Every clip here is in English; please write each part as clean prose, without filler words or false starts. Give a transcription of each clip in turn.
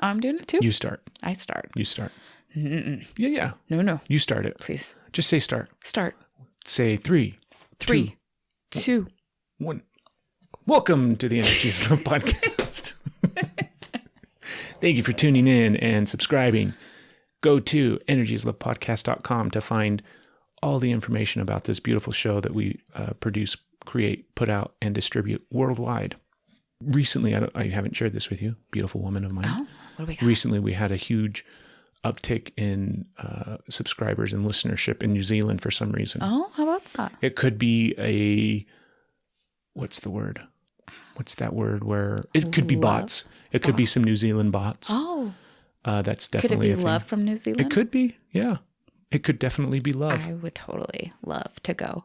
I'm doing it too. You start. I start. You start. Mm-mm. Yeah. No. You start it. Please. Just say start. Start. Say 3, 2, 1. Welcome to the Energies Love Podcast. Thank you for tuning in and subscribing. Go to energieslovepodcast.com to find all the information about this beautiful show that we produce, create, put out, and distribute worldwide. Recently, I haven't shared this with you, beautiful woman of mine. Oh, what do we got? Recently, we had a huge uptick in subscribers and listenership in New Zealand for some reason. Oh, how about that? It could be what's the word? What's that word where it could be bots. It could be some New Zealand bots. Oh. That's definitely Could it be a thing. love from New Zealand? It could be, yeah. It could definitely be love. I would totally love to go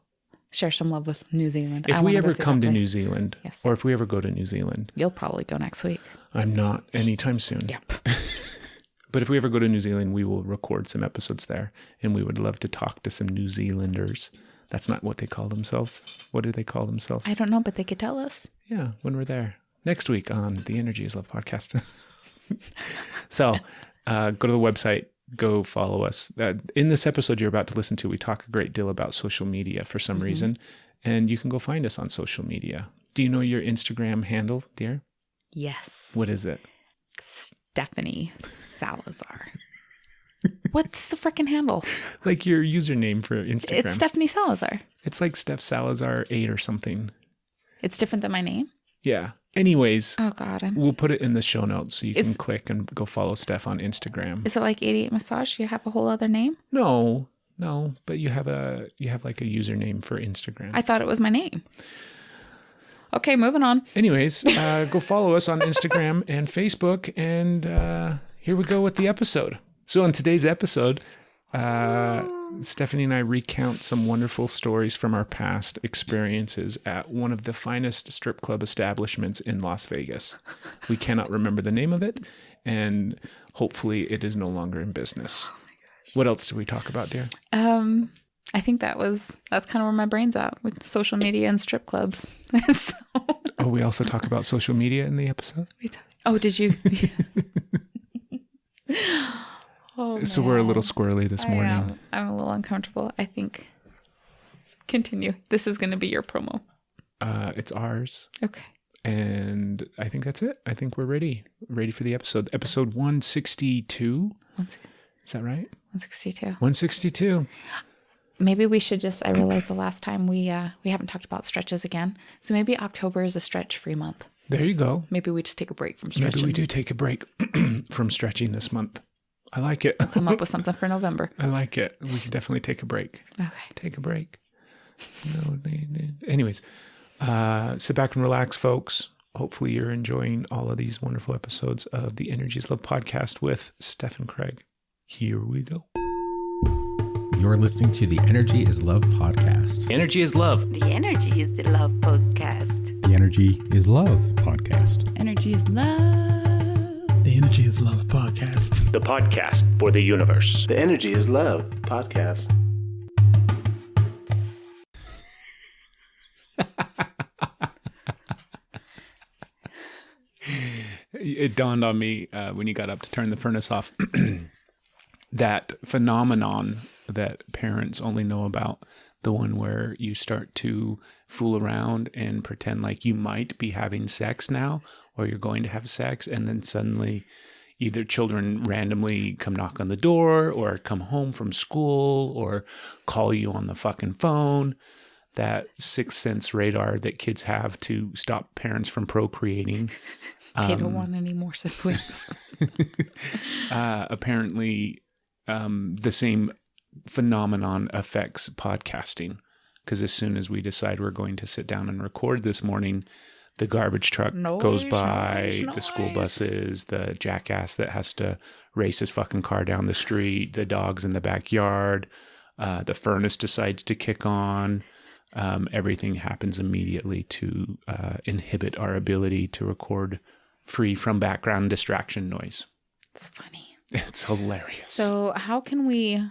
share some love with New Zealand. If we ever come to New Zealand, yes, or if we ever go to New Zealand. You'll probably go next week. I'm not anytime soon. Yep. But if we ever go to New Zealand, we will record some episodes there, and we would love to talk to some New Zealanders. That's not what they call themselves. What do they call themselves? I don't know, but they could tell us. Yeah, when we're there. Next week on the Energy is Love podcast. So go to the website, go follow us. In this episode you're about to listen to, we talk a great deal about social media for some reason, and you can go find us on social media. Do you know your Instagram handle, dear? Yes. What is it? Stephanie Salazar. What's the freaking handle? Like your username for Instagram. It's Stephanie Salazar. It's like Steph Salazar 8 or something. It's different than my name? Yeah. Anyways, oh God, we'll put it in the show notes so you can click and go follow Steph on Instagram. Is it like 88 Massage? You have a whole other name? No, but you have like a username for Instagram. I thought it was my name. Okay, moving on. Anyways, go follow us on Instagram and Facebook, and here we go with the episode. So in today's episode, Stephanie and I recount some wonderful stories from our past experiences at one of the finest strip club establishments in Las Vegas. We cannot remember the name of it, and hopefully it is no longer in business. Oh my gosh. What else did we talk about, dear? I think that's kind of where my brain's at with social media and strip clubs. Oh, we also talk about social media in the episode? Oh, did you? Oh, so we're a little squirrely this morning. I'm a little uncomfortable. I think. Continue. This is going to be your promo. It's ours. Okay. And I think that's it. I think we're ready for the episode. Episode 162. Is that right? 162. 162. Maybe we should just, I realized the last time we haven't talked about stretches again. So maybe October is a stretch-free month. There you go. Maybe we just take a break from stretching. Maybe we do take a break from stretching this month. I like it. We'll come up with something for November. I like it. We can definitely take a break. Okay. Take a break. No. Anyways, sit back and relax, folks. Hopefully you're enjoying all of these wonderful episodes of the Energies Love podcast with Steph and Craig. Here we go. You're listening to the Energy is Love podcast. Energy is love. The Energy is the Love podcast. The Energy is Love podcast. Energy is love. The Energy is Love podcast. The podcast for the universe. The Energy is Love podcast. It dawned on me when you got up to turn the furnace off, that phenomenon that parents only know about, the one where you start to fool around and pretend like you might be having sex now, or you're going to have sex, and then suddenly either children randomly come knock on the door or come home from school or call you on the fucking phone. That sixth sense radar that kids have to stop parents from procreating. They don't want any more siblings. Apparently, the same phenomenon affects podcasting, because as soon as we decide we're going to sit down and record this morning, the garbage truck goes by, the school buses, the jackass that has to race his fucking car down the street, the dogs in the backyard, the furnace decides to kick on. Everything happens immediately to inhibit our ability to record free from background distraction noise. It's funny. It's hilarious. So how can we,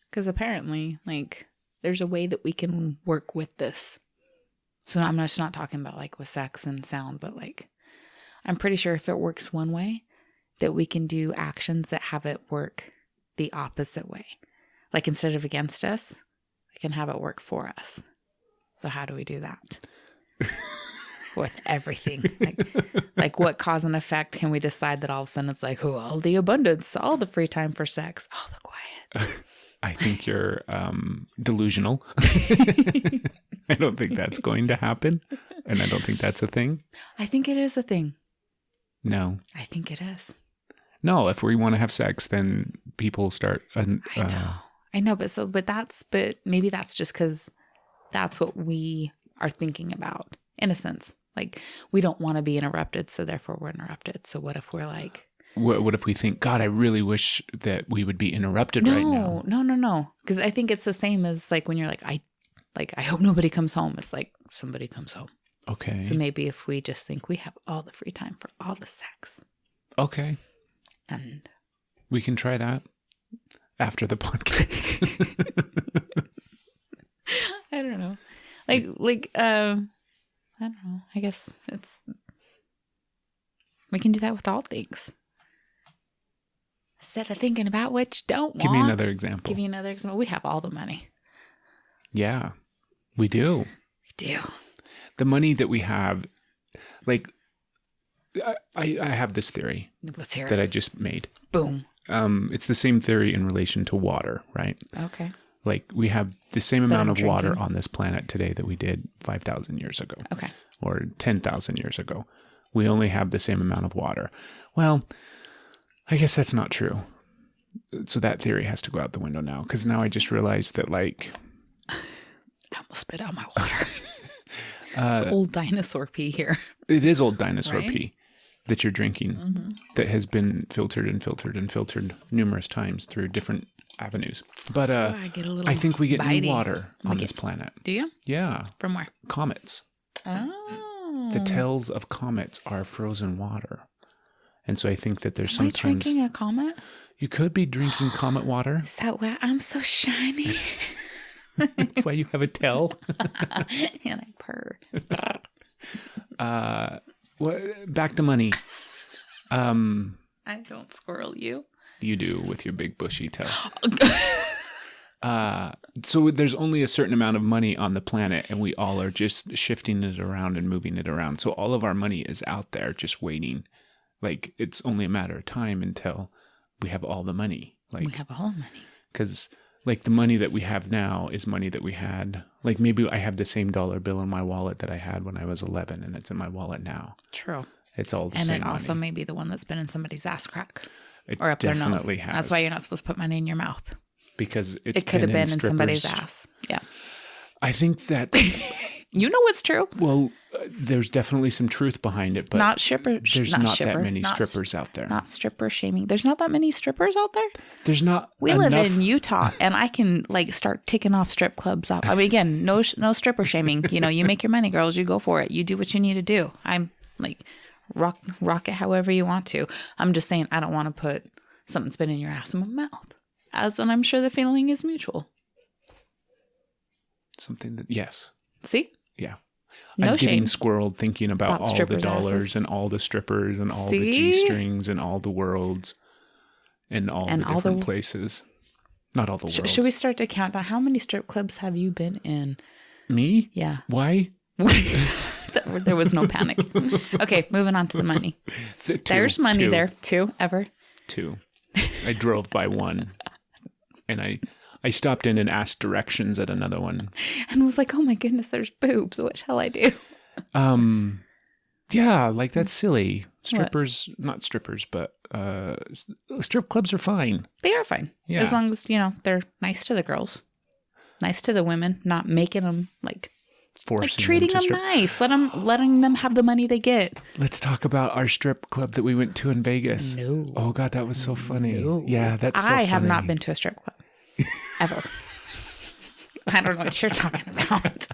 because apparently, like, there's a way that we can work with this. So I'm just not talking about like with sex and sound, but like, I'm pretty sure if it works one way, that we can do actions that have it work the opposite way. Like instead of against us, we can have it work for us. So how do we do that? With everything. Like what cause and effect can we decide that all of a sudden it's like, oh, all the abundance, all the free time for sex, all the quiet. I think you're delusional. I don't think that's going to happen. And I don't think that's a thing. I think it is a thing. No. I think it is. No, if we want to have sex, then people start. I know, but maybe that's just because that's what we are thinking about, in a sense. Like, we don't want to be interrupted, so therefore we're interrupted. So what if we're like... What if we think, God, I really wish that we would be interrupted right now? No. Because I think it's the same as like when you're like, I hope nobody comes home. It's like somebody comes home. Okay. So maybe if we just think we have all the free time for all the sex. Okay. And we can try that after the podcast. I don't know. I don't know. I guess we can do that with all things. Instead of thinking about what you don't want. Give me another example. Give you another example. We have all the money. Yeah, we do. We do. The money that we have, like, I have this theory. Let's hear that it. I just made. Boom. It's the same theory in relation to water, right? Okay. Like, we have the same amount of water drinking. on this planet today that we did 5,000 years ago. Okay. Or 10,000 years ago. We only have the same amount of water. Well, I guess that's not true. So that theory has to go out the window now. Because now I just realized that, like... I almost spit out my water. It's old dinosaur pee here. It is old dinosaur Right? pee that you're drinking that has been filtered and filtered and filtered numerous times through different avenues. But So I get a little I think we get bitey. new water on We this get- planet. Do you? Yeah. From where? Comets. Oh. The tails of comets are frozen water. And so I think that there's Am I sometimes... drinking a comet? You could be drinking comet water. Is that why I'm so shiny? That's why you have a tail. And I purr. Back to money. I don't squirrel you. You do with your big bushy tail. So there's only a certain amount of money on the planet, and we all are just shifting it around and moving it around. So all of our money is out there just waiting. Like, it's only a matter of time until we have all the money. Like, We have all the money. because, like, the money that we have now is money that we had. Like, maybe I have the same dollar bill in my wallet that I had when I was 11, and it's in my wallet now. True. It's all the And same it also money. may be the one that's been in somebody's ass crack It or up their nose. definitely has. That's why you're not supposed to put money in your mouth. Because it's It could have been in strippers. somebody's ass. Yeah. I think that, You know what's true? well, there's definitely some truth behind it, but Not stripper. there's not that many strippers out there. Not stripper shaming. There's not that many strippers out there. There's not We enough. live in Utah, and I can like start ticking off strip clubs off. I mean, again, no stripper shaming. You know, you make your money, girls. You go for it. You do what you need to do. I'm like, rock it however you want to. I'm just saying, I don't want to put something spinning your ass in my mouth. And I'm sure the feeling is mutual. Something that, yes. See? Yeah. No I'm getting shame. squirreled thinking about all the strippers' dollars asses. and all the strippers and all the See? G-strings and all the worlds and all And the all different the- places. Not all the worlds. Should we start to count down? How many strip clubs have you been in? Me? Yeah. Why? There was no panic. Okay, moving on to the money. There's money there. Two. I drove by one and I stopped in and asked directions at another one. And was like, oh my goodness, there's boobs. What shall I do? Yeah, like that's silly. Strippers, not strippers, but strip clubs are fine. They are fine. Yeah. As long as, they're nice to the girls, nice to the women, not making them like treating them nice, letting them have the money they get. Let's talk about our strip club that we went to in Vegas. No. Oh God, that was so funny. No. Yeah, that's so I have funny. not been to a strip club ever. I don't know what you're talking about.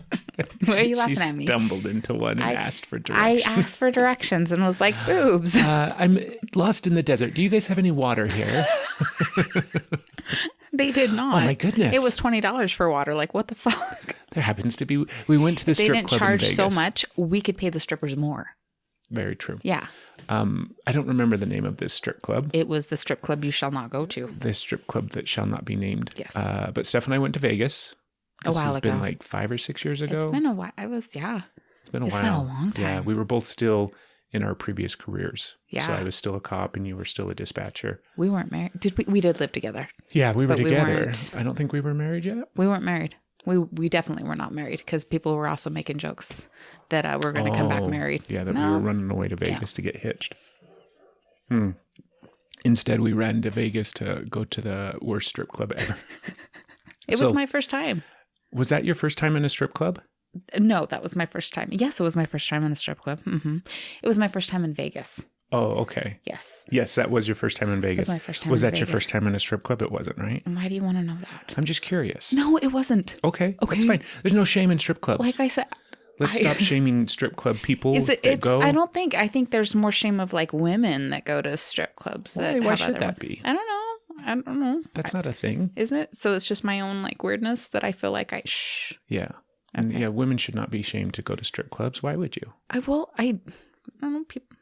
Why are you laughing at me? She stumbled into one and asked for I directions. asked for directions and was like, boobs. I'm lost in the desert. Do you guys have any water here? They did not. Oh my goodness. It was $20 for water. Like, what the fuck? There happens to be. We went to the They strip didn't club charge in Vegas. so much. We could pay the strippers more. Very true. Yeah. I don't remember the name of this strip club. It was the strip club you shall not go to. This strip club that shall not be named. Yes. But Steph and I went to Vegas. A while This has been ago. like 5 or 6 years ago. It's been a while. It's been a It's while. been a long time. Yeah, we were both still in our previous careers. Yeah. So I was still a cop and you were still a dispatcher. We weren't married. Did we? We did live together. Yeah, we were But we together. weren't- I don't think we were married yet. We weren't married. We definitely were not married because people were also making jokes that we're going to come back married. Yeah, that No. we were running away to Vegas to get hitched. Instead, we ran to Vegas to go to the worst strip club ever. It was my first time. Was that your first time in a strip club? No, that was my first time. Yes, it was my first time in a strip club. It was my first time in Vegas. Oh, okay. Yes. Yes, that was your first time in Vegas. my first time Was in that your Vegas. first time in a strip club? It wasn't, right? Why do you want to know that? I'm just curious. No, it wasn't. Okay, Okay. that's fine. There's no shame in strip clubs. Like I said, Let's stop shaming strip club people that go. I don't think. I think there's more shame of like women that go to strip clubs. Why? Why should that be? I don't know. That's not a thing. Isn't it? So it's just my own like weirdness that I feel like Yeah. And Okay. yeah, women should not be shamed to go to strip clubs. Why would you? I don't know. People.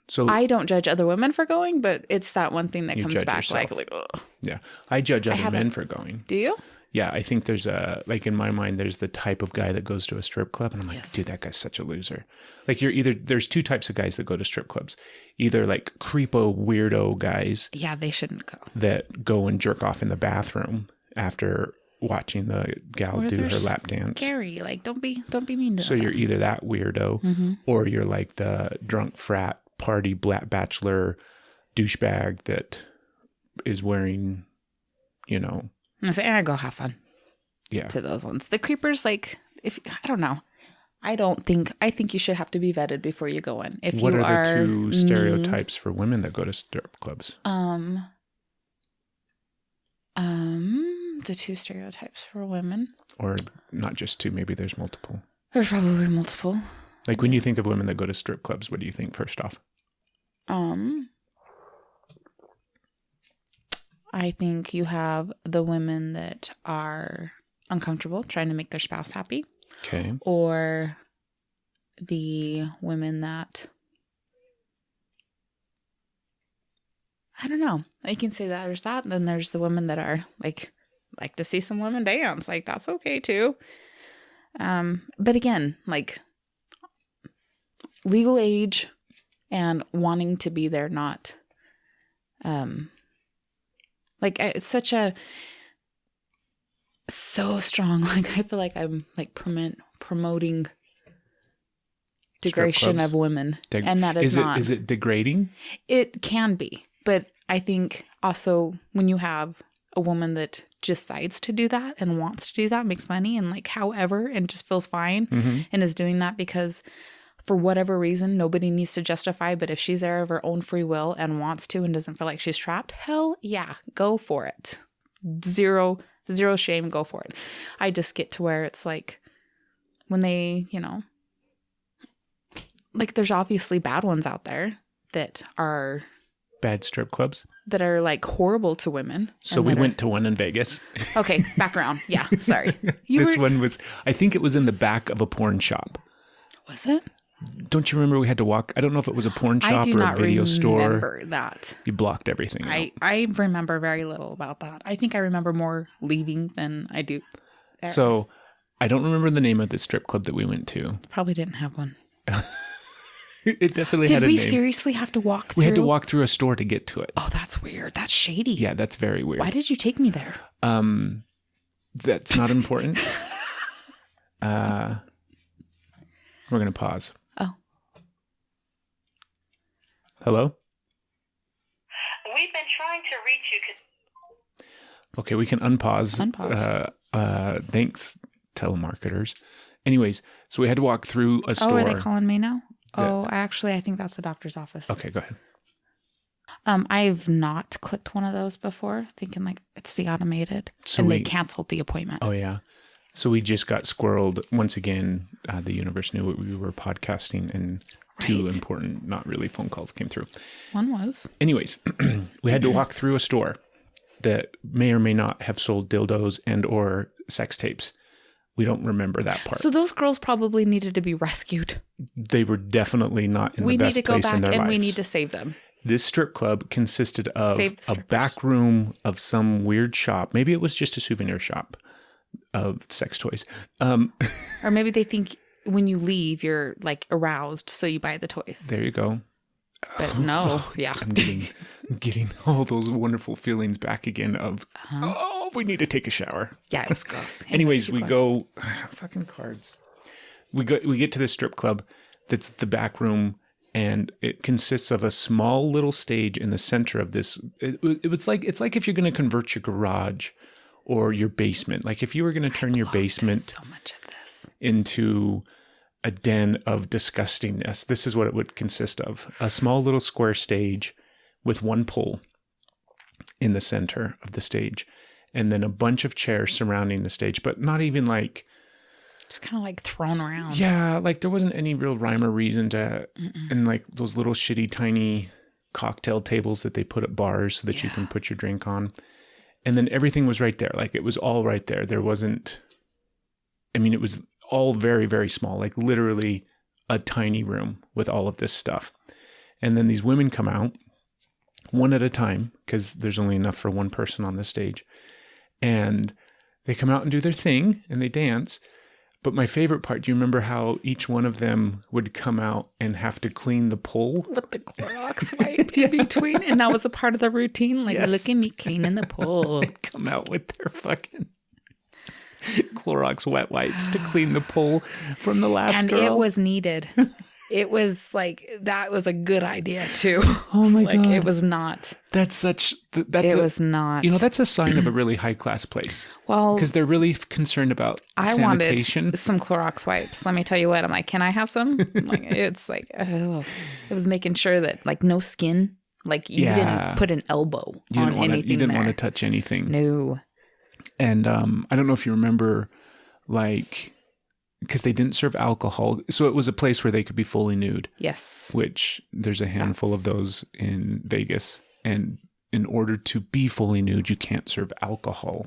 So I don't judge other women for going, but it's that one thing that You comes judge back yourself. like, ugh. yeah, I judge other haven't- men for going. Do you? Yeah, I think there's in my mind, there's the type of guy that goes to a strip club, and I'm like, Yes. dude, that guy's such a loser. Like there's two types of guys that go to strip clubs. Either like creepo, weirdo guys Yeah, they shouldn't go. that go and jerk off in the bathroom after watching the gal Or do they're her lap dance. Scary. Like, don't be mean to So them. you're either that weirdo Mm-hmm. or you're like the drunk frat party black bachelor douchebag that is wearing, I say, go have fun. yeah. To those ones. The creepers, like, I don't know. I think you should have to be vetted before you go in. If What you are the two new- stereotypes for women that go to strip clubs? The two stereotypes for women. Or not just two, maybe there's multiple. There's probably multiple. Like when you think of women that go to strip clubs, what do you think first off? I think you have the women that are uncomfortable trying to make their spouse happy, Okay. or the women that, I don't know. I can say that there's that. Then there's the women that are like to see some women dance. Like, that's okay too. But again, like legal age and wanting to be there, not, like it's so strong. Like, I feel like I'm like promoting degradation clubs? of women. And that is not. Is it degrading? It can be. But I think also when you have a woman that decides to do that and wants to do that, makes money and like however, and just feels fine and is doing that because for whatever reason, nobody needs to justify. But if she's there of her own free will and wants to and doesn't feel like she's trapped, hell yeah, go for it. Zero shame, go for it. I just get to where it's like when they, like there's obviously bad ones out there that are Bad strip clubs? like horrible to women. So and we that went to one in Vegas. Okay, background. Yeah, sorry. One was, I think it was in the back of a porn shop. Was it? Don't you remember we had to walk? I don't know if it was a porn I shop do or a not video store. remember that. You blocked everything out. I remember very little about that. I think I remember more leaving than I do. So I don't remember the name of the strip club that we went to. Probably didn't have one. It definitely Did had a we name. seriously have to walk through? We had to walk through a store to get to it. Oh, that's weird. That's shady. Yeah, that's very weird. Why did you take me there? That's not important. We're going to pause. Oh. Hello? We've been trying to reach you. Okay, we can unpause. Unpause. Thanks, telemarketers. Anyways, so we had to walk through a store. Oh, are they calling me now? I think that's the doctor's office. Okay, go ahead. I've not clicked one of those before, thinking like it's the automated, So they canceled the appointment. Oh, yeah. So we just got squirreled. Once again, the universe knew we were podcasting and two Right. important, not really phone calls came through. One was. Anyways, we had to walk through a store that may or may not have sold dildos and or sex tapes. We don't remember that part. So those girls probably needed to be rescued. They were definitely not in We the need best to go place back in their and lives. we need to save them. This strip club consisted of Save the a strippers. back room of some weird shop. Maybe it was just a souvenir shop of sex toys. Or maybe they think when you leave, you're like aroused, so you buy the toys. There you go. But no, yeah. I'm getting all those wonderful feelings back again of, oh, we need to take a shower. Yeah, it was gross. Anyways, keep we going. go, fucking cards. We get to this strip club that's the back room, and it consists of a small little stage in the center of this. It's like if you're going to convert your garage or your basement, like if you were going to turn your basement So much of this. into a den of disgustingness. This is what it would consist of. A small little square stage with one pole in the center of the stage, and then a bunch of chairs surrounding the stage, but not even like... Just kind of like thrown around. Yeah, like there wasn't any real rhyme or reason to... And like those little shitty tiny cocktail tables that they put at bars so that you can put your drink on. And then everything was right there. Like it was all right there. There wasn't... I mean, it was all very, very small, like literally a tiny room with all of this stuff. And then these women come out one at a time because there's only enough for one person on the stage. And they come out and do their thing and they dance. But my favorite part, do you remember how each one of them would come out and have to clean the pole? With the Clorox wipe in between. And that was a part of the routine. Like, Yes. look at me cleaning the pole. Come out with their fucking Clorox wet wipes to clean the pole from the last And girl. it was needed. It was like, that was a good idea too. Oh my like, God. it was not. That's such... It was not. You know, that's a sign of a really high-class place. Well, Because they're really concerned about I sanitation. wanted some Clorox wipes. Let me tell you what. I'm like, can I have some? Like, it's like, oh, it was making sure that like no skin, like you didn't put an elbow on anything. You didn't there. want to touch anything. No. And I don't know if you remember, like, because they didn't serve alcohol. So it was a place where they could be fully nude. Yes. Which there's a handful of those in Vegas. And in order to be fully nude, you can't serve alcohol.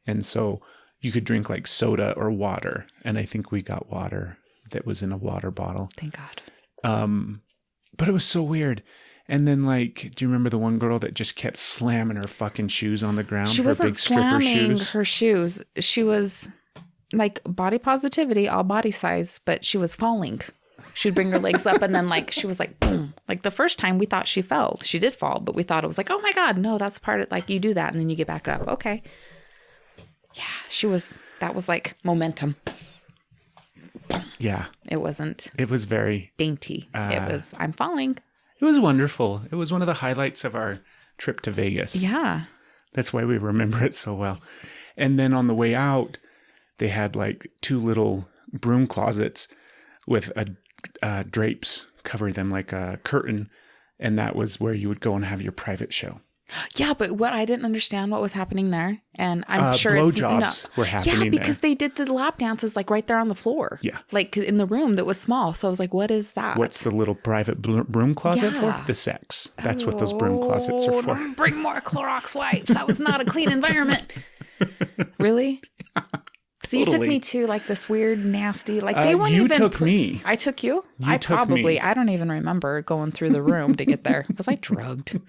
And so you could drink like soda or water. And I think we got water that was in a water bottle. Thank God. But it was so weird. And then, like, do you remember the one girl that just kept slamming her fucking shoes on the ground? She her wasn't big stripper slamming shoes. her shoes. She was like body positivity, all body size, but she was falling. She'd bring her legs up and then like she was like boom. Like the first time we thought she fell. She did fall, but we thought it was like, oh my God, no, that's part of like you do that and then you get back up. Okay. Yeah, that was like momentum. Yeah. It wasn't It was very... dainty. It was, I'm falling. It was wonderful. It was one of the highlights of our trip to Vegas. Yeah. That's why we remember it so well. And then on the way out, they had like two little broom closets with drapes covering them like a curtain. And that was where you would go and have your private show. Yeah, but what I didn't understand what was happening there, and I'm sure it's blowjobs were happening. Yeah, because they did the lap dances like right there on the floor. Yeah, like in the room that was small. So I was like, "What is that? What's the little private broom closet for? The sex. That's what those broom closets are for. Don't bring more Clorox wipes. That was not a clean environment. Really? So you took me to like this weird, nasty, like they weren't you even. took me. I took you. You took me. I don't even remember going through the room to get there. Was I drugged?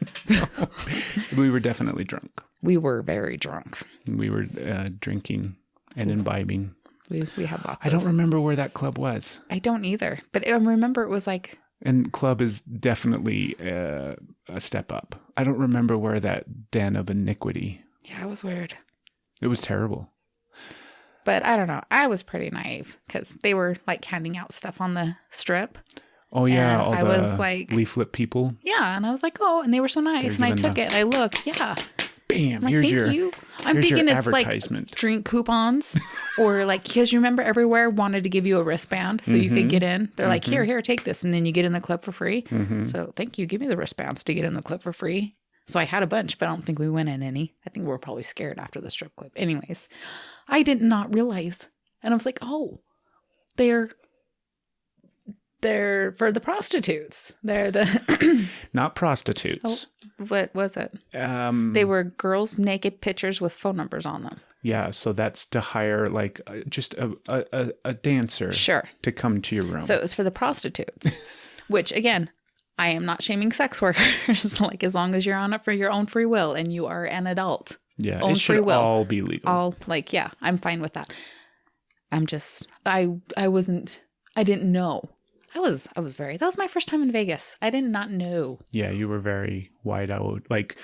We were definitely drunk. We were very drunk. We were drinking and imbibing. We had lots. I don't remember where that club was. I don't either. But I remember it was like. And club is definitely a step up. I don't remember where that den of iniquity. Yeah, it was weird. It was terrible. But I don't know. I was pretty naive because they were like handing out stuff on the strip. Oh, yeah. And All I the was like, leaflet people. Yeah. And I was like, oh, and they were so nice. And I took it and I looked. Yeah. Bam. I'm like, thank you. I'm thinking it's like drink coupons or like, because you remember everywhere wanted to give you a wristband so you could get in. They're like, here, take this. And then you get in the club for free. So thank you. Give me the wristbands to get in the club for free. So I had a bunch, but I don't think we went in any. I think we were probably scared after the strip club. Anyways, I did not realize. And I was like, oh, they're for the prostitutes. They're the... Not prostitutes. Oh. What was it? They were girls' naked pictures with phone numbers on them. Yeah, so that's to hire like just a dancer Sure. to come to your room. So it was for the prostitutes, which again, I am not shaming sex workers. Like as long as you're on it for your own free will and you are an adult. Yeah, own it should free will. all be legal. Yeah, I'm fine with that. I'm just, I didn't know. that was my first time in Vegas. I did not know. Yeah, you were very wide-eyed, like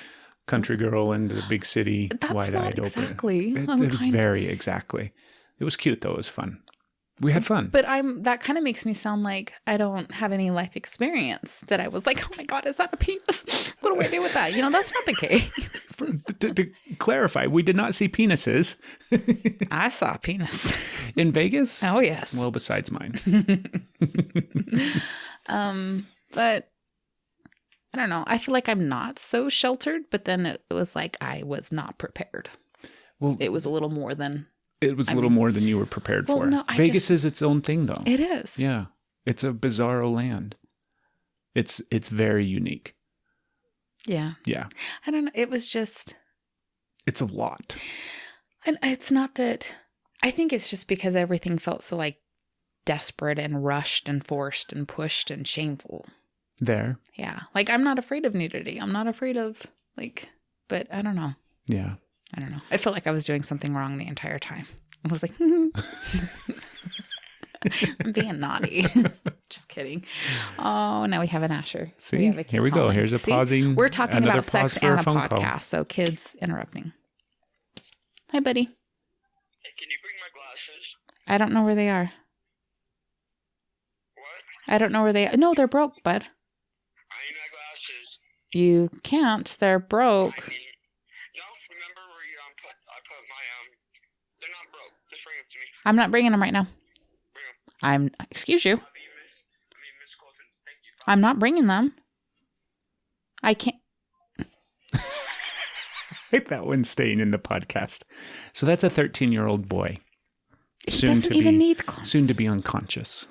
country girl into the big city, That's wide-eyed not exactly. open. It was very exactly. It was cute though. It was fun. We had fun. But that kind of makes me sound like I don't have any life experience. That I was like, oh my God, is that a penis? What do I do with that? That's not the case. To clarify, we did not see penises. I saw a penis. In Vegas? Oh, yes. Well, besides mine. But I don't know. I feel like I'm not so sheltered, but then it was like I was not prepared. Well, it was a little more than... It was a little more than you were prepared for. No, Vegas is its own thing, though. It is. Yeah. It's a bizarro land. It's very unique. Yeah. Yeah. I don't know. It was just... It's a lot. And it's not that... I think it's just because everything felt so like desperate and rushed and forced and pushed and shameful. There. Yeah. Like I'm not afraid of nudity. I'm not afraid of but I don't know. Yeah. I don't know. I felt like I was doing something wrong the entire time. I was like, I'm being naughty. Just kidding. Oh, now we have an Asher. See, here we go. Here's a pausing. We're talking about sex and a podcast, call. so kids interrupting. Hi, buddy. Hey, can you bring my glasses? I don't know where they are. What? I don't know where they are. No, they're broke, bud. I need my glasses. You can't. They're broke. No, remember where you I put my they're not broke. Just bring them to me. I'm not bringing them right now. Bring them. Excuse you. Miss Colton. Thank you. I'm not bringing them. I can't. That one's staying in the podcast. So that's a 13-year-old boy. He doesn't even need glasses. Soon to be unconscious.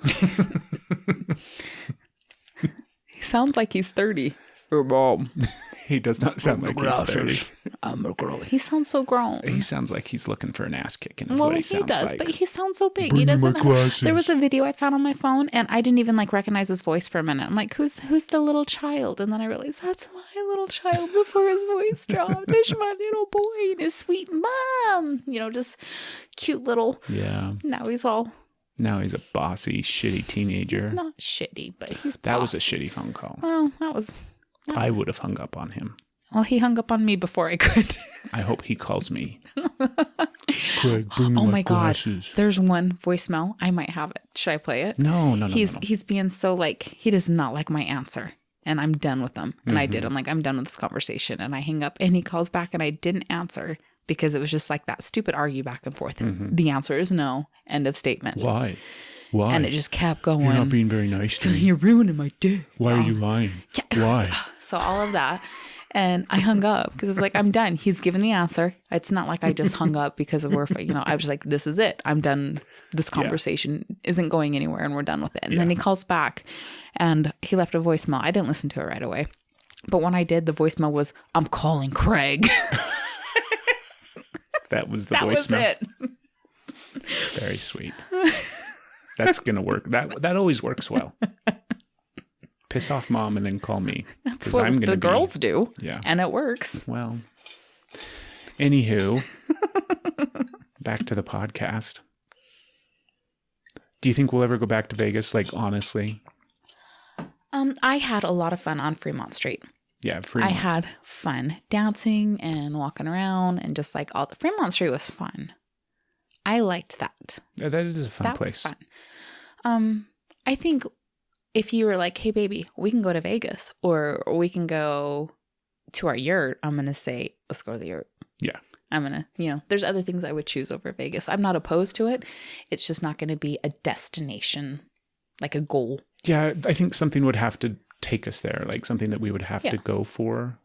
He sounds like he's 30. Your mom. He does not sound like he's 30. I'm a girl. He sounds so grown. He sounds like he's looking for an ass kicking. Is Well, what he he sounds does, like. but he sounds so big. He doesn't. There was a video I found on my phone, and I didn't even recognize his voice for a minute. I'm like, who's the little child? And then I realized that's my little child before his voice dropped. It's my little boy and his sweet mom. Just cute little. Yeah. Now he's all. Now he's a bossy, shitty teenager. He's not shitty, but he's. That bossy. was a shitty phone call. Well, that was. I would have hung up on him. Well, he hung up on me before I could. I hope he calls me. Craig, bring me my glasses. God. There's one voicemail. I might have it. Should I play it? No. He's being so he does not like my answer. And I'm done with him. And I did. I'm like, I'm done with this conversation. And I hang up and he calls back and I didn't answer because it was just like that stupid argue back and forth. The answer is no. End of statement. Why? And it just kept going. You're not being very nice to me. You're ruining my day. Why are you lying? Yeah. Why? So all of that. And I hung up because I was like, I'm done. He's given the answer. It's not like I just hung up because of work. I was like, this is it. I'm done. This conversation isn't going anywhere and we're done with it. And then he calls back and he left a voicemail. I didn't listen to it right away. But when I did, the voicemail was, I'm calling Craig. That was the that voicemail. Was it. Very sweet. That's going to work. That always works well. Piss off mom and then call me. That's what the girls do. Yeah. And it works. Well, anywho, back to the podcast. Do you think we'll ever go back to Vegas? honestly? I had a lot of fun on Fremont Street. Yeah, Fremont. I had fun dancing and walking around and just Fremont Street was fun. I liked that. That is a fun place. That was fun. I think if you were like, hey, baby, we can go to Vegas or we can go to our yurt, I'm going to say, let's go to the yurt. Yeah. I'm going to, there's other things I would choose over Vegas. I'm not opposed to it. It's just not going to be a destination, like a goal. Yeah, I think something would have to take us there, something that we would have to go for.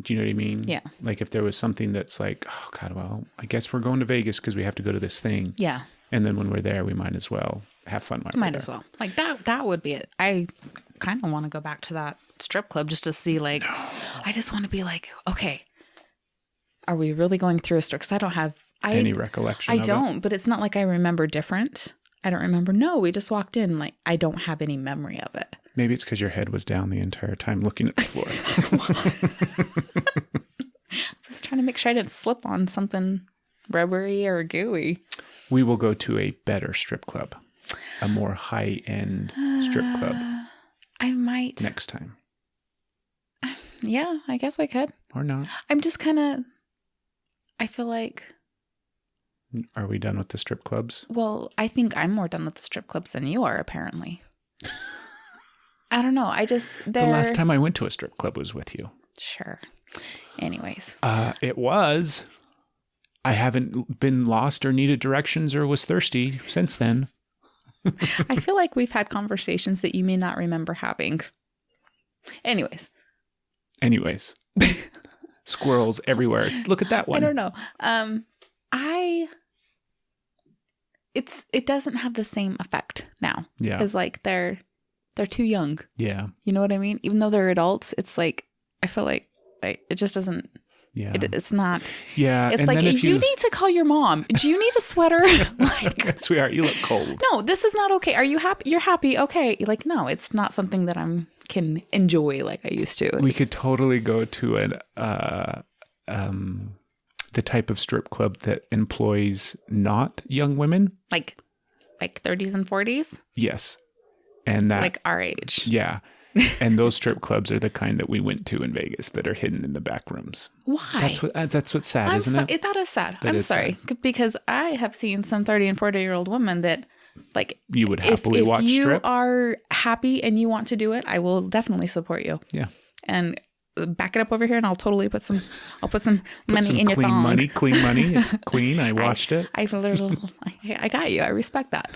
Do you know what I mean? Yeah. If there was something that's like, oh, God, well, I guess we're going to Vegas because we have to go to this thing. Yeah. And then when we're there, we might as well have fun. Might as well. That would be it. I kind of want to go back to that strip club just to see, like, I just want to be like, okay, are we really going through a strip? Because I don't have any recollection. I don't, but it's not like I remember different. I don't remember. No, we just walked in. Like, I don't have any memory of it. Maybe it's because your head was down the entire time looking at the floor. I was trying to make sure I didn't slip on something rubbery or gooey. We will go to a better strip club, a more high-end strip club. I might. Next time. Yeah, I guess we could. Or not. I'm just kind of, I feel like. Are we done with the strip clubs? Well, I think I'm more done with the strip clubs than you are, apparently. I don't know. The last time I went to a strip club was with you. Sure. Anyways. It was. I haven't been lost or needed directions or was thirsty since then. I feel like we've had conversations that you may not remember having. Anyways. Squirrels everywhere. Look at that one. I don't know. It doesn't have the same effect now. Yeah. Because like they're too young. Yeah. You know what I mean? Even though they're adults, it's like I feel like it just doesn't. Yeah. It's not. Yeah. It's and like, then you need to call your mom. Do you need a sweater? Like, sweetheart, you look cold. No, this is not okay. Are you happy? You're happy. Okay. Like, no, it's not something that can enjoy like I used to. We could totally go to the type of strip club that employs not young women. Like 30s and 40s? Yes. And that. Like our age. Yeah. And those strip clubs are the kind that we went to in Vegas that are hidden in the back rooms. Why? That's what's sad, isn't it? That is sad. That I'm is sorry. Because I have seen some 30 and 40-year-old women that, like, you would happily watch strip. If you are happy and you want to do it, I will definitely support you. Yeah. And back it up over here, and I'll totally put some money in your clean thong. Clean money. It's clean. I washed it. I got you. I respect that.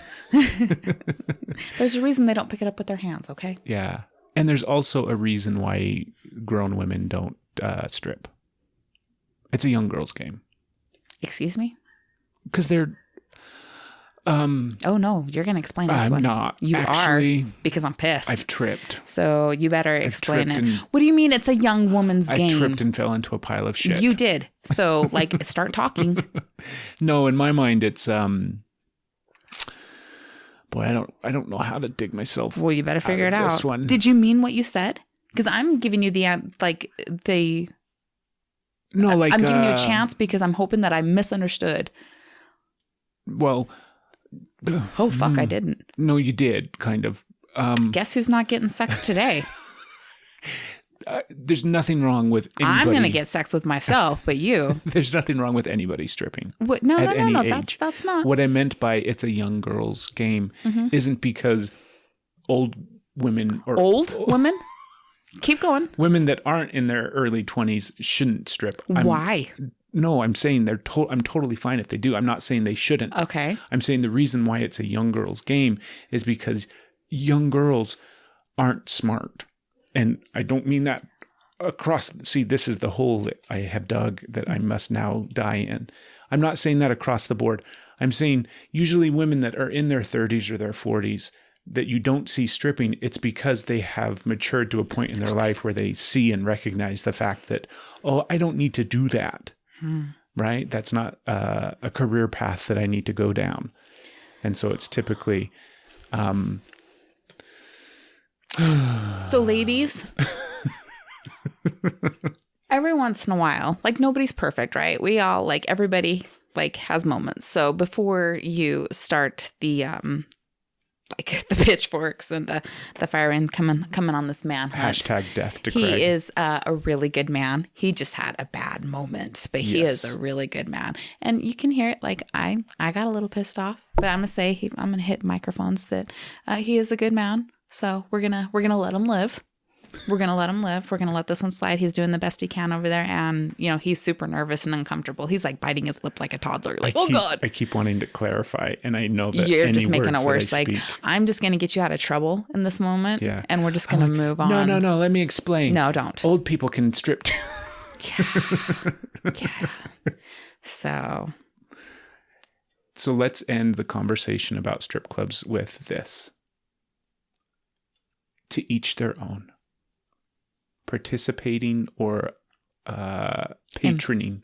There's a reason they don't pick it up with their hands. Okay. Yeah. And there's also a reason why grown women don't strip. It's a young girl's game. Excuse me? Because they're... oh, no. You're going to explain this I'm one. not. You Actually, are, because I'm pissed. I've tripped. So you better explain it. And, what do you mean it's a young woman's game? I tripped and fell into a pile of shit. You did. So, like, start talking. No, in my mind, it's... Boy, I don't know how to dig myself. Well, you better figure it out. This one. Did you mean what you said? Because I'm giving you I'm giving you a chance because I'm hoping that I misunderstood. Well, oh fuck, I didn't. No, you did kind of. Guess who's not getting sex today? There's nothing wrong with anybody. I'm gonna get sex with myself, but you. There's nothing wrong with anybody stripping. No. That's not. What I meant by it's a young girl's game isn't because old women or old women. Keep going. Women that aren't in their early 20s shouldn't strip. Why? No, I'm saying I'm totally fine if they do. I'm not saying they shouldn't. Okay. I'm saying the reason why it's a young girl's game is because young girls aren't smart. And I don't mean that across. See, this is the hole that I have dug that I must now die in. I'm not saying that across the board. I'm saying usually women that are in their 30s or their 40s that you don't see stripping, it's because they have matured to a point in their life where they see and recognize the fact that, oh, I don't need to do that. Right? That's not a career path that I need to go down. And so it's typically... So ladies, every once in a while, like nobody's perfect, right? We all, like everybody like has moments. So before you start the like the pitchforks and the fire end coming on this man hunt. Hashtag death to Craig. He is a really good man. He just had a bad moment, but he is a really good man. And you can hear it. Like I got a little pissed off, but I'm gonna say I'm gonna hit microphones that he is a good man. So we're gonna let him live. We're gonna let him live. We're gonna let this one slide. He's doing the best he can over there, and he's super nervous and uncomfortable. He's like biting his lip like a toddler. Like, oh god! I keep wanting to clarify, and I know that you're just making it worse. Like I'm just gonna get you out of trouble in this moment, and we're just gonna move on. No. Let me explain. No, don't. Old people can strip too. Yeah. So let's end the conversation about strip clubs with this. To each their own. Participating or patroning,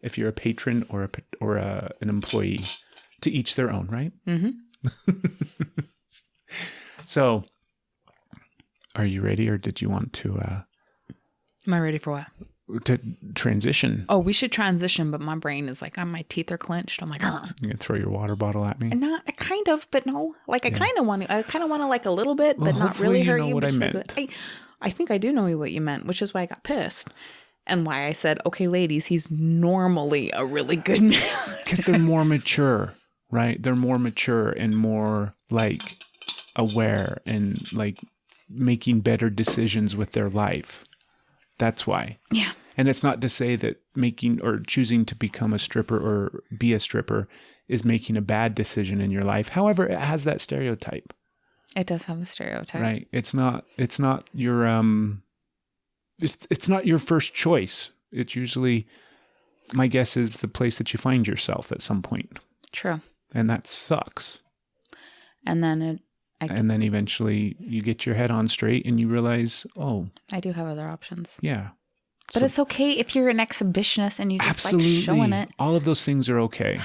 if you're a patron or an employee, to each their own, right? Mm-hmm. So, are you ready, or did you want to Am I ready for what? to transition? Oh, we should transition, but my brain is like, my teeth are clenched. I'm like, You're gonna throw your water bottle at me? and not kind of, but no. Like I kind of want to like a little bit, Well, but not hopefully really you hurt know you. what but I just meant. Like, I think I do know what you meant, which is why I got pissed. And why I said, okay, ladies, he's normally a really good man. Because they're more mature, right? They're more mature and more like aware and like making better decisions with their life. That's why. Yeah. And it's not to say that making or choosing to become a stripper or be a stripper is making a bad decision in your life. However, it has that stereotype. It does have a stereotype. Right. It's not your it's not your first choice. It's usually, my guess is, the place that you find yourself at some point. True. And that sucks. And then and then eventually you get your head on straight and you realize, oh, I do have other options. yeah. But So- it's okay if you're an exhibitionist and you just absolutely like showing it. All of those things are okay.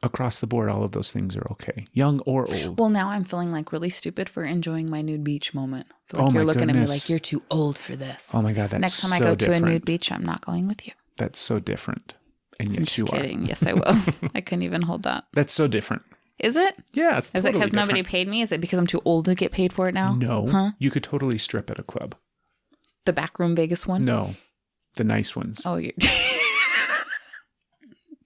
Across the board, all of those things are okay. Young or old. Well, now I'm feeling like really stupid for enjoying my nude beach moment. I feel like Oh you're my looking at me goodness. like you're too old for this. Oh my God, that's Next time so I go different. to a nude beach, I'm not going with you. That's so different. And I'm yes, just you kidding. are. Yes, I will. I couldn't even hold that. That's so different. Is it? Yeah, it's Is totally it because nobody different. paid me? Is it because I'm too old to get paid for it now? No. Huh? You could totally strip at a club. The backroom Vegas one? No. The nice ones. Oh, you're...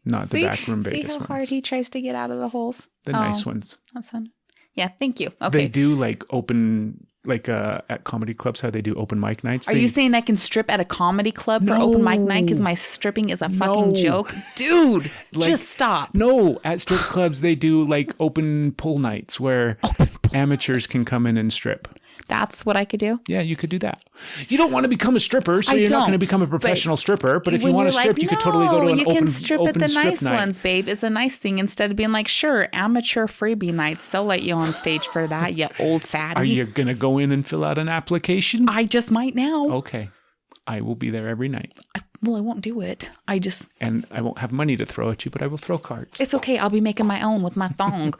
Not the backroom Vegas See how ones. hard he tries to get out of the holes? The nice ones. That's fun. Yeah, thank you. Okay. They do like open, like at comedy clubs, how they do open mic nights. Are you saying I can strip at a comedy club for open mic night because my stripping is a fucking No. joke? Dude, Like- just stop. No, at strip clubs, they do like open pool nights where amateurs can come in and strip. That's what I could do? Yeah, you could do that. You don't want to become a stripper, so I you're not don't, going to become a but professional stripper. But if you When want to you're strip, like, you could totally go to an you open can strip at the strip nice night. ones, babe. It's a nice thing. Instead of being like, sure, amateur freebie nights, they'll let you on stage for that, you old fatty. Are you going to go in and fill out an application? I just might now. Okay. I will be there every night. Well, I won't do it. And I won't have money to throw at you, but I will throw cards. It's okay. I'll be making my own with my thong.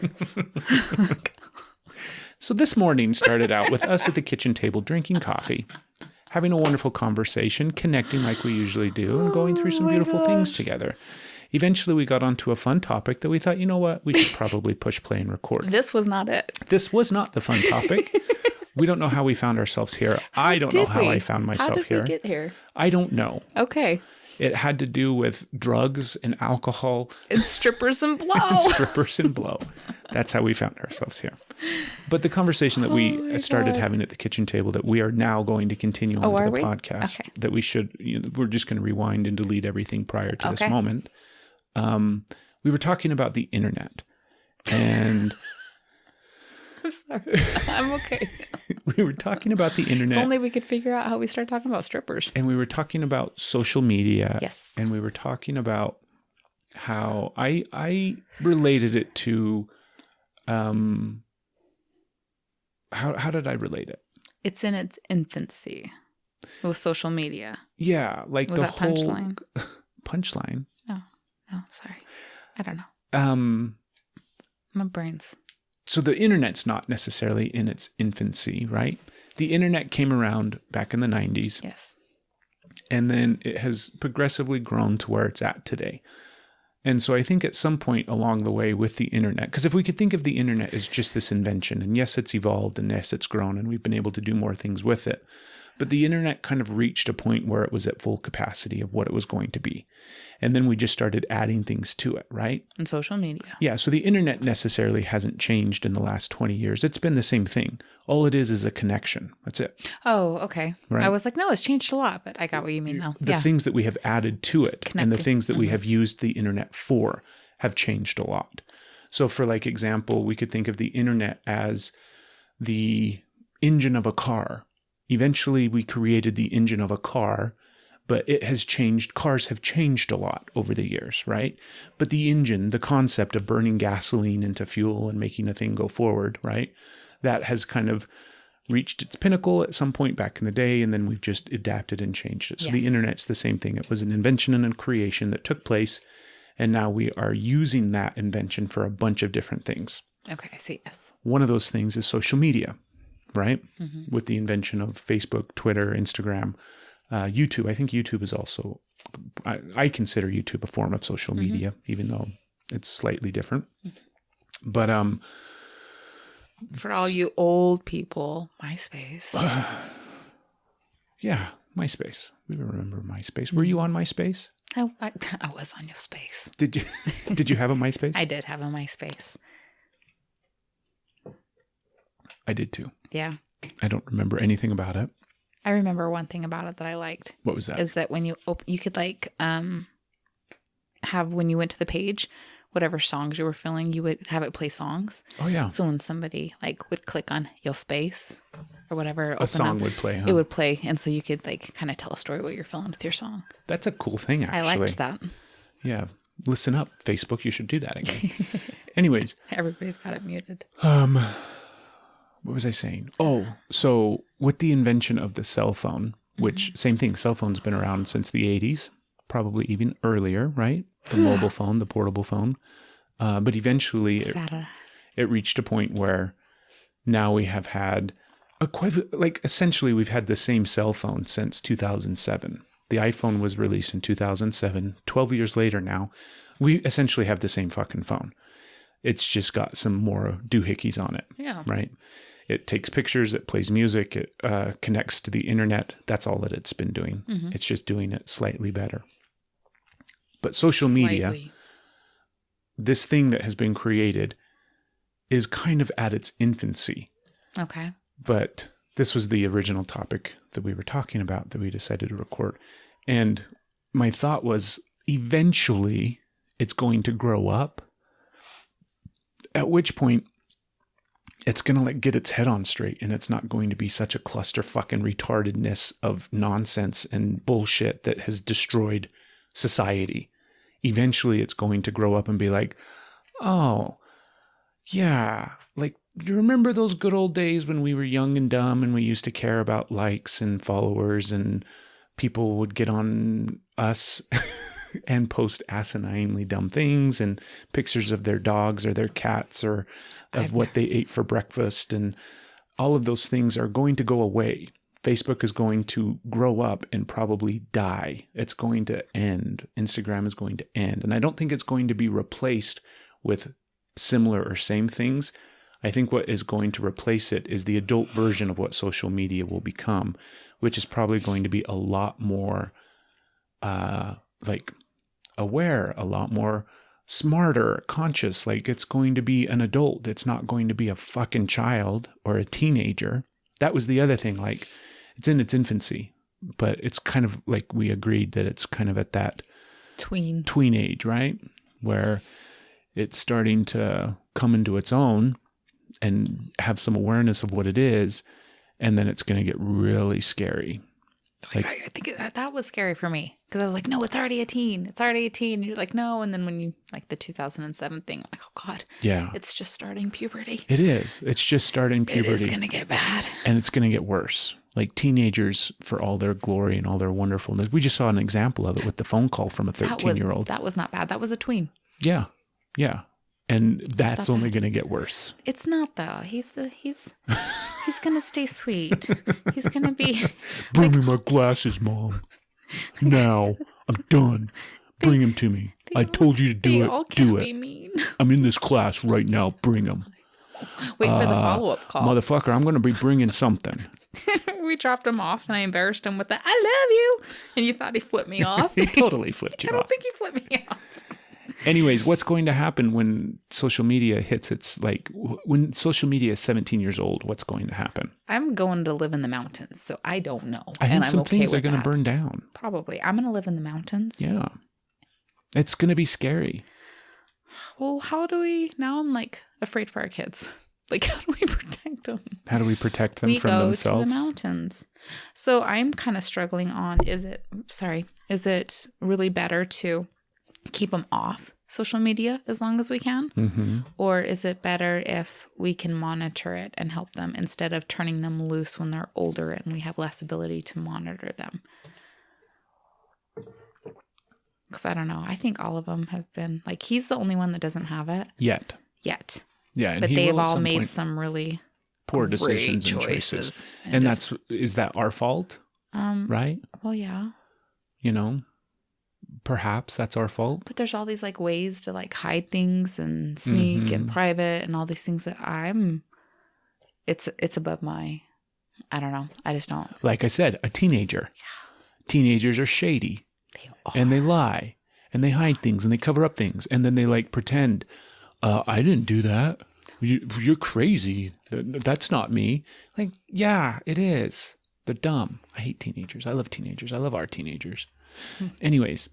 So this morning started out with us at the kitchen table drinking coffee, having a wonderful conversation, connecting like we usually do, and going through some beautiful things together. Eventually, we got onto a fun topic that we thought, you know what, we should probably push play and record. This was not it. This was not the fun topic. We don't know how we found ourselves here. I don't know Did how we? I found myself How did here. we get here? I don't know. Okay. It had to do with drugs and alcohol, It's strippers and blow. strippers and blow. That's how we found ourselves here. But the conversation that we started having at the kitchen table that we are now going to continue on are to the we? podcast, Okay. that we should, we're just going to rewind and delete everything prior to this Okay. moment. We were talking about the internet, and I'm sorry. I'm okay. we were talking about the internet. If only we could figure out how we start talking about strippers. And we were talking about social media. Yes. And we were talking about how I related it to, how did I relate it? It's in its infancy with social media. Yeah, like Was the that whole punchline? punchline. No, sorry. I don't know. My brain's... So the internet's not necessarily in its infancy, right? The internet came around back in the 90s. Yes. And then it has progressively grown to where it's at today. And so I think at some point along the way with the internet, because if we could think of the internet as just this invention, and yes, it's evolved, and yes, it's grown, and we've been able to do more things with it. But the internet kind of reached a point where it was at full capacity of what it was going to be. And then we just started adding things to it, right? And social media. Yeah, so the internet necessarily hasn't changed in the last 20 years. It's been the same thing. All it is a connection. That's it. Oh, okay. Right. I was like, no, it's changed a lot, but I got what you mean now. The Yeah. things that we have added to it and the Connected. things that we have used the internet for have changed a lot. So for like example, we could think of the internet as the engine of a car. Eventually we created the engine of a car, but it has changed. Cars have changed a lot over the years, right? But the engine, the concept of burning gasoline into fuel and making a thing go forward, right? That has kind of reached its pinnacle at some point back in the day, and then we've just adapted and changed it. So the internet's the same thing. It was an invention and a creation that took place, and now we are using that invention for a bunch of different things. Okay, I see. Yes. One of those things is social media, right? With the invention of Facebook, Twitter, Instagram, YouTube. I think YouTube is also, I consider YouTube a form of social media, even though it's slightly different. But for all you old people, MySpace. Yeah, MySpace. We remember MySpace. Were you on MySpace? I was on your space. Did you? Did you have a MySpace? I did have a MySpace. I did too. Yeah. I don't remember anything about it. I remember one thing about it that I liked. What was that? Is that when you you could like have, when you went to the page, whatever songs you were feeling, you would have it play songs. Oh yeah. So when somebody like would click on your space or whatever, a song would play. Huh? It would play, and so you could like kind of tell a story what you're feeling with your song. That's a cool thing, actually. I liked that. Yeah. Listen up, Facebook. You should do that again. Anyways. Everybody's got it muted. What was I saying? Oh, so with the invention of the cell phone, which same thing, cell phone's been around since the 80s, probably even earlier, right? The mobile phone, the portable phone. But eventually it reached a point where now we have had essentially we've had the same cell phone since 2007. The iPhone was released in 2007. 12 years later now, we essentially have the same fucking phone. It's just got some more doohickeys on it. Yeah. Right? It takes pictures, it plays music, it connects to the internet. That's all that it's been doing. It's just doing it slightly better. But social media, this thing that has been created, is kind of at its infancy. Okay. But this was the original topic that we were talking about that we decided to record. And my thought was, eventually it's going to grow up, at which point it's going to get its head on straight, and it's not going to be such a cluster fucking retardedness of nonsense and bullshit that has destroyed society. Eventually it's going to grow up and be like, oh, yeah, like, you remember those good old days when we were young and dumb and we used to care about likes and followers, and people would get on us and post asininely dumb things and pictures of their dogs or their cats or of what they ate for breakfast, and all of those things are going to go away. Facebook is going to grow up and probably die. It's going to end. Instagram is going to end. And I don't think it's going to be replaced with similar or same things. I think what is going to replace it is the adult version of what social media will become, which is probably going to be a lot more aware, a lot more smarter, conscious. Like, it's going to be an adult. It's not going to be a fucking child or a teenager. That was the other thing. Like, it's in its infancy, but it's kind of like we agreed that it's kind of at that tween age, right? Where it's starting to come into its own and have some awareness of what it is, and then it's going to get really scary. Like, I think that was scary for me, because I was like, no, it's already a teen. It's already a teen. And you're like, no. And then when you, like the 2007 thing, I'm like, oh God. Yeah. It's just starting puberty. It is. It's just starting puberty. It is going to get bad. And it's going to get worse. Like, teenagers, for all their glory and all their wonderfulness. We just saw an example of it with the phone call from a 13-year-old. That was not bad. That was a tween. Yeah. Yeah. And that's only going to get worse. It's not, though. He's going to stay sweet. He's going to be. Bring me my glasses, Mom. Now. I'm done. Bring them to me. I told you to do it. Do it. Be mean. I'm in this class right now. Bring them. Wait for the follow-up call. Motherfucker, I'm going to be bringing something. We dropped him off, and I embarrassed him with the, I love you. And you thought he flipped me off. He totally flipped you off. I don't think he flipped me off. Anyways, what's going to happen when social media hits its, like, when social media is 17 years old, what's going to happen? I'm going to live in the mountains, so I don't know. I think some things are going to burn down. Probably. I'm going to live in the mountains. Yeah. It's going to be scary. Well, how do we, now I'm like afraid for our kids. Like, how do we protect them? How do we protect them from themselves? We go to the mountains. So I'm kind of struggling on, is it really better to keep them off social media as long as we can? Mm-hmm. Or is it better if we can monitor it and help them instead of turning them loose when they're older and we have less ability to monitor them? Because I don't know. I think all of them have been, like, he's the only one that doesn't have it Yet. Yeah, And but he they've will at all some made point some really poor great decisions and choices. And is that our fault? Right? Well, yeah. You know, perhaps that's our fault. But there's all these like ways to like hide things and sneak and private and all these things that it's above my, I don't know. I just don't. Like I said, a teenager. Yeah. Teenagers are shady. They are. And they lie and they hide things and they cover up things. And then they like pretend, I didn't do that. You're crazy. That's not me. Like, yeah, it is. They're dumb. I hate teenagers. I love teenagers. I love our teenagers. Anyways,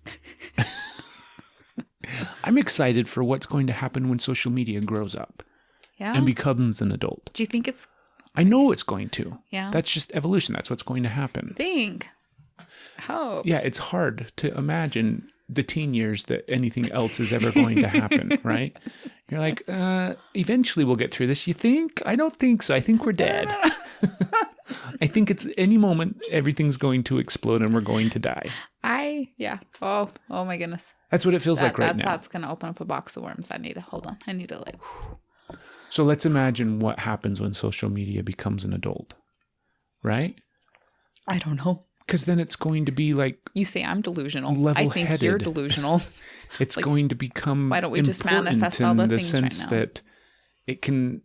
I'm excited for what's going to happen when social media grows up and becomes an adult. Do you think it's... I know it's going to. Yeah. That's just evolution. That's what's going to happen. Hope. Yeah, it's hard to imagine the teen years that anything else is ever going to happen, right? You're like, eventually we'll get through this. You think? I don't think so. I think we're dead. I think it's any moment everything's going to explode and we're going to die. Oh my goodness. That's what it feels like right now. That's going to open up a box of worms. I need to like... So let's imagine what happens when social media becomes an adult, right? I don't know. Because then it's going to be like... You say I'm delusional. Level-headed. I think you're delusional. It's like, going to become why don't we just manifest all the things right now? In the sense that it can...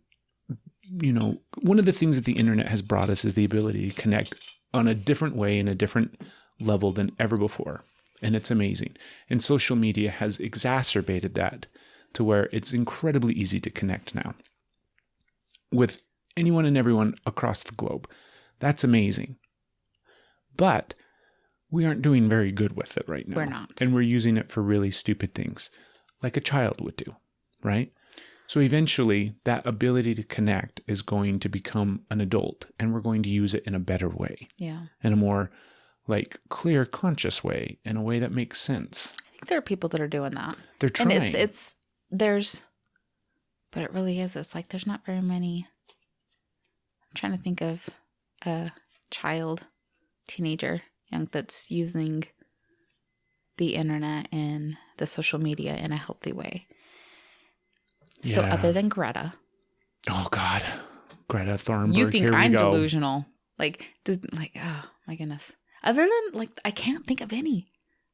You know, one of the things that the internet has brought us is the ability to connect on a different way, in a different level than ever before. And it's amazing. And social media has exacerbated that to where it's incredibly easy to connect now with anyone and everyone across the globe. That's amazing. But we aren't doing very good with it right now. We're not. And we're using it for really stupid things, like a child would do, right? So eventually that ability to connect is going to become an adult, and we're going to use it in a better way. Yeah. In a more like clear, conscious way, in a way that makes sense. I think there are people that are doing that. They're trying. And but it really is. It's like there's not very many. I'm trying to think of a teenager, young, that's using the internet and the social media in a healthy way. Yeah. So other than Greta. Oh, God. Greta Thunberg. You think I'm delusional. Oh, my goodness. Other than, I can't think of any.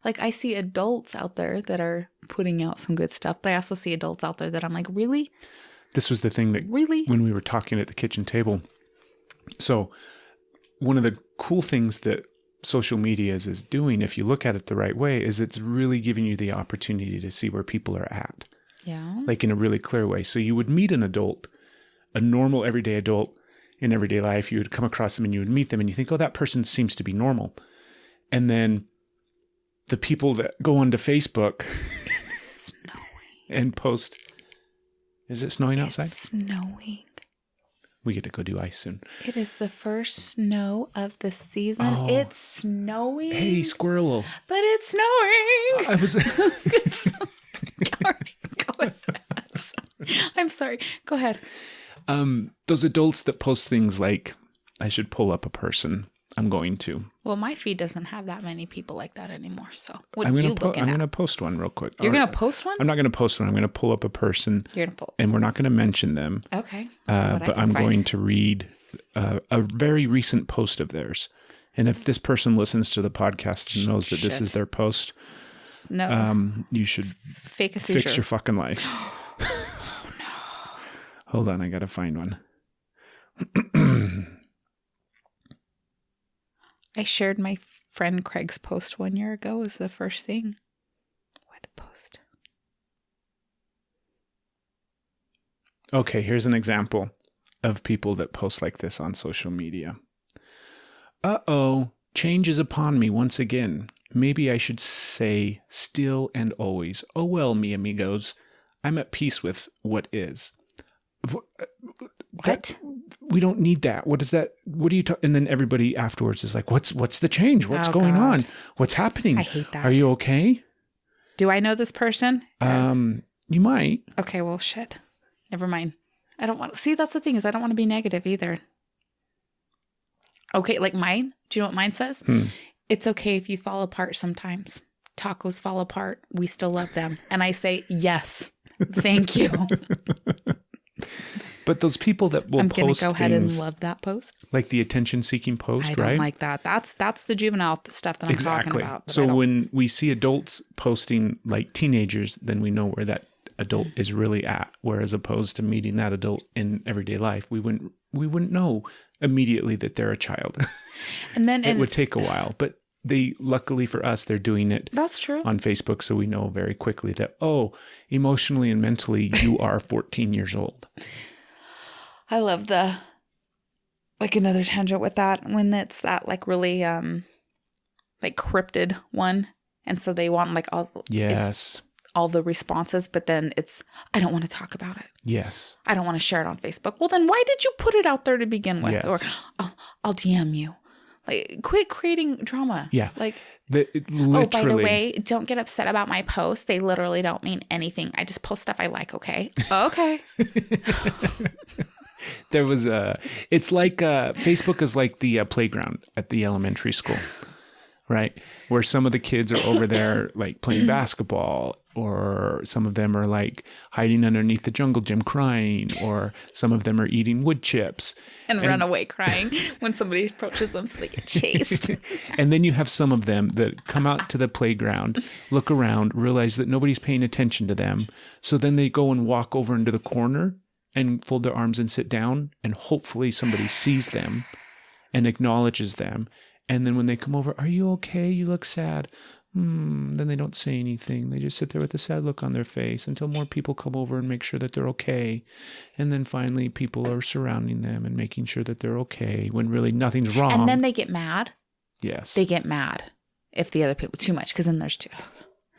I see adults out there that are putting out some good stuff, but I also see adults out there that I'm like, really? This was the thing that, really? When we were talking at the kitchen table. So one of the cool things that social media is doing, if you look at it the right way, is it's really giving you the opportunity to see where people are at. Yeah. In a really clear way. So you would meet an adult, a normal everyday adult in everyday life. You would come across them and you would meet them and you think, oh, that person seems to be normal. And then the people that go onto Facebook and post, is it snowing outside? It's snowing. We get to go do ice soon. It is the first snow of the season. Oh. It's snowing. Hey, squirrel. But it's snowing. I was... I'm sorry. Go ahead. Those adults that post things like, I should pull up a person. I'm going to. Well, my feed doesn't have that many people like that anymore. So what are you looking at? I'm going to post one real quick. You're going to post one? I'm not going to post one. I'm going to pull up a person. You're going to pull. And we're not going to mention them. Okay. But I'm going to read a very recent post of theirs. And if this person listens to the podcast and knows that this is their post, you should fix your fucking life. Oh, no. Hold on. I got to find one. I shared my friend Craig's post 1 year ago was the first thing. What post? Okay, here's an example of people that post like this on social media. Uh-oh, change is upon me once again. Maybe I should say still and always. Oh well, mi amigos. I'm at peace with what is. What? We don't need that. What is that? What are you talking? And then everybody afterwards is like, what's the change? What's going on? What's happening? I hate that. Are you okay? Do I know this person? You might. Okay, well, shit. Never mind. I don't want to see. That's the thing is I don't want to be negative either. Okay, like mine. Do you know what mine says? It's okay if you fall apart sometimes. Tacos fall apart. We still love them. And I say, yes, thank you. But those people that will I'm post going to go ahead and things love that post. like the attention-seeking post, I don't right? like that. That's the juvenile stuff that I'm talking about. but I So don't- when we see adults posting like teenagers, then we know where that adult is really at. Whereas opposed to meeting that adult in everyday life, we wouldn't know immediately that they're a child. and then It would take a while, but luckily for us, they're doing it that's true. on Facebook. So we know very quickly that, emotionally and mentally, you are 14 years old. I love like another tangent with that when it's that like really like cryptid one, and so they want like all the responses, but then I don't want to talk about it. Yes. I don't want to share it on Facebook. Well, then why did you put it out there to begin with? Yes. Or I'll DM you. Like, quit creating drama. Yeah. Like, literally. oh, by the way, don't get upset about my posts. They literally don't mean anything. I just post stuff I like. Okay. Okay. There was it's like Facebook is like the playground at the elementary school, right? Where some of the kids are over there like playing basketball, or some of them are like hiding underneath the jungle gym crying, or some of them are eating wood chips. And run away crying when somebody approaches them so they get chased. And then you have some of them that come out to the playground, look around, realize that nobody's paying attention to them. So then they go and walk over into the corner and fold their arms and sit down, and hopefully somebody sees them and acknowledges them. And then when they come over, are you okay? You look sad. Then they don't say anything. They just sit there with a sad look on their face until more people come over and make sure that they're okay. And then finally people are surrounding them and making sure that they're okay when really nothing's wrong. And then they get mad. Yes. They get mad if the other people too much, because then there's two.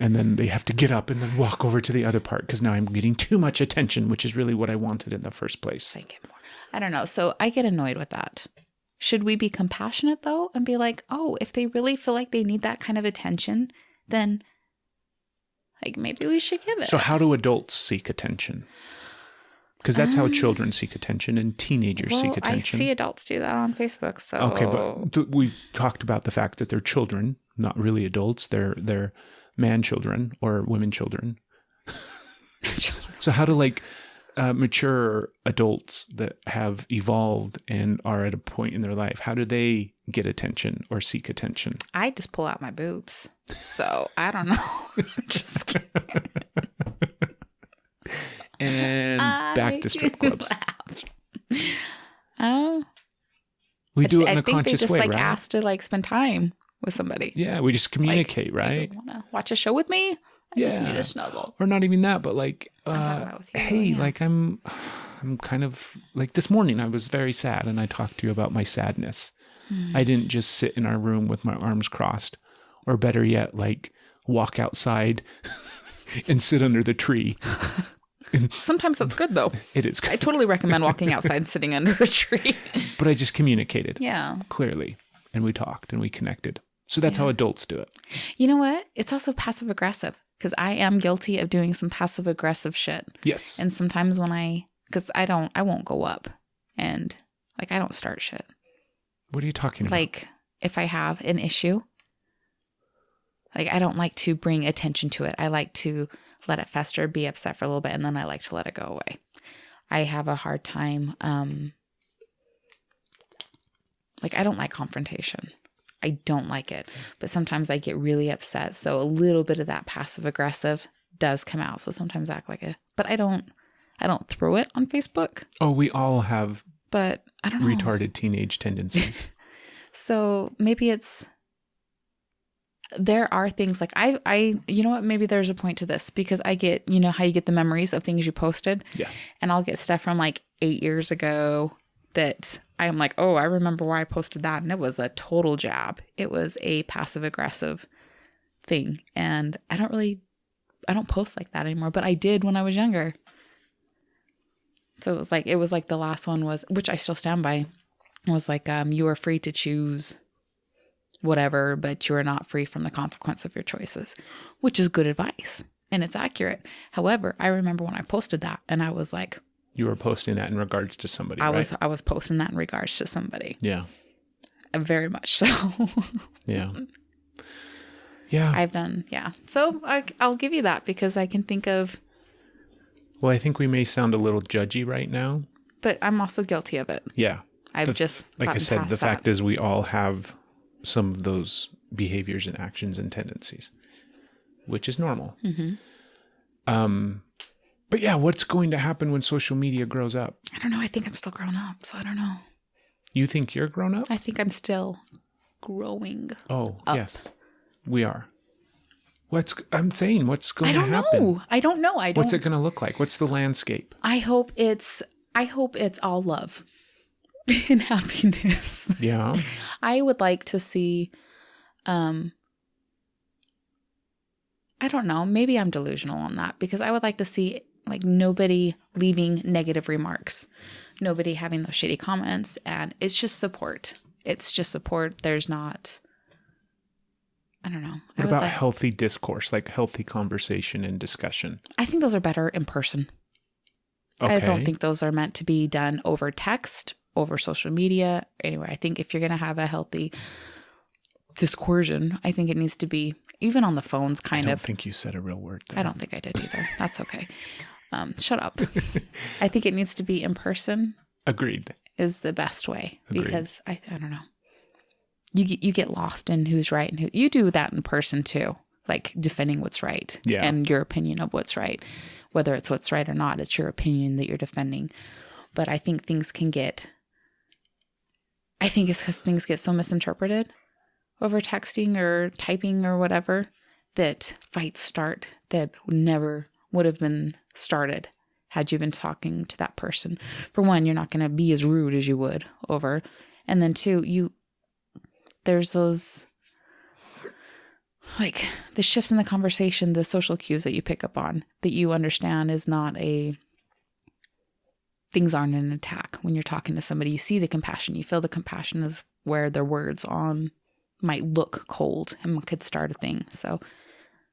And then they have to get up and then walk over to the other part because now I'm getting too much attention, which is really what I wanted in the first place. They get more. I don't know. So I get annoyed with that. Should we be compassionate though and be like, oh, if they really feel like they need that kind of attention, then like maybe we should give it. So how do adults seek attention? Because that's how children seek attention and teenagers seek attention. I see adults do that on Facebook. So okay, but we talked about the fact that they're children, not really adults. They're man children or women children. So how do like mature adults that have evolved and are at a point in their life, how do they get attention or seek attention? I just pull out my boobs. So I don't know. Just kidding. And back to strip clubs. Oh. We do it in a I think conscious they just way, like right? ask to like spend time with somebody. Yeah, we just communicate, like, right? Want to watch a show with me? I just need a snuggle. Or not even that, but like, with you, hey, yeah. like I'm kind of like this morning I was very sad and I talked to you about my sadness. I didn't just sit in our room with my arms crossed, or better yet, like walk outside and sit under the tree. Sometimes that's good though. It is good. I totally recommend walking outside and sitting under a tree. But I just communicated. Yeah. Clearly. And we talked and we connected. So that's how adults do it. You know what? It's also passive aggressive because I am guilty of doing some passive aggressive shit. Yes. And sometimes because I won't go up and like I don't start shit. What are you talking about? Like if I have an issue, like I don't like to bring attention to it. I like to let it fester, be upset for a little bit, and then I like to let it go away. I have a hard time. Like I don't like confrontation. I don't like it, but sometimes I get really upset. So a little bit of that passive aggressive does come out. So sometimes I act like but I don't throw it on Facebook. Oh, we all have but I don't know. Retarded teenage tendencies. So maybe there are things like I you know what, maybe there's a point to this because I get, you know how you get the memories of things you posted? Yeah. And I'll get stuff from like 8 years ago that I'm like, oh, I remember why I posted that. And it was a total jab. It was a passive aggressive thing. And I don't post like that anymore, but I did when I was younger. So it was like the last one was, which I still stand by, was like, you are free to choose whatever, but you are not free from the consequence of your choices, which is good advice and it's accurate. However, I remember when I posted that and I was like, You were posting that in regards to somebody, right? I was posting that in regards to somebody. Yeah. Very much so. Yeah. Yeah. I've done, yeah. So I'll give you that because I can think of. Well, I think we may sound a little judgy right now. But I'm also guilty of it. Yeah. I've just like I said, the fact that. is we all have some of those behaviors and actions and tendencies, which is normal. Mm-hmm. But yeah, what's going to happen when social media grows up? I don't know. I think I'm still grown up, so I don't know. You think you're grown up? I think I'm still growing. Oh, up. yes, we are. I'm saying what's going to happen? I don't know. What's it going to look like? What's the landscape? I hope it's all love and happiness. Yeah. I would like to see, I don't know, maybe I'm delusional on that because I would like to see like nobody leaving negative remarks, nobody having those shitty comments, and it's just support. It's just support. There's not, I don't know. What about healthy discourse, like healthy conversation and discussion? I think those are better in person. Okay. I don't think those are meant to be done over text, over social media, anywhere. I think if you're going to have a healthy discoursion, I think it needs to be even on the phones, kind of. I don't think you said a real word there. I don't think I did either. That's okay. Shut up. I think it needs to be in person. Agreed. Is the best way. Agreed. Because I don't know. You get lost in who's right and who. You do that in person too, like defending what's right. Yeah. And your opinion of what's right. Whether it's what's right or not, it's your opinion that you're defending. But I think it's because things get so misinterpreted over texting or typing or whatever that fights start that never would have been started had you been talking to that person. For one, you're not going to be as rude as you would over. And then two, there's those, like the shifts in the conversation, the social cues that you pick up on that you understand is not things aren't an attack. When you're talking to somebody, you see the compassion, you feel the compassion is where their words might look cold and could start a thing. So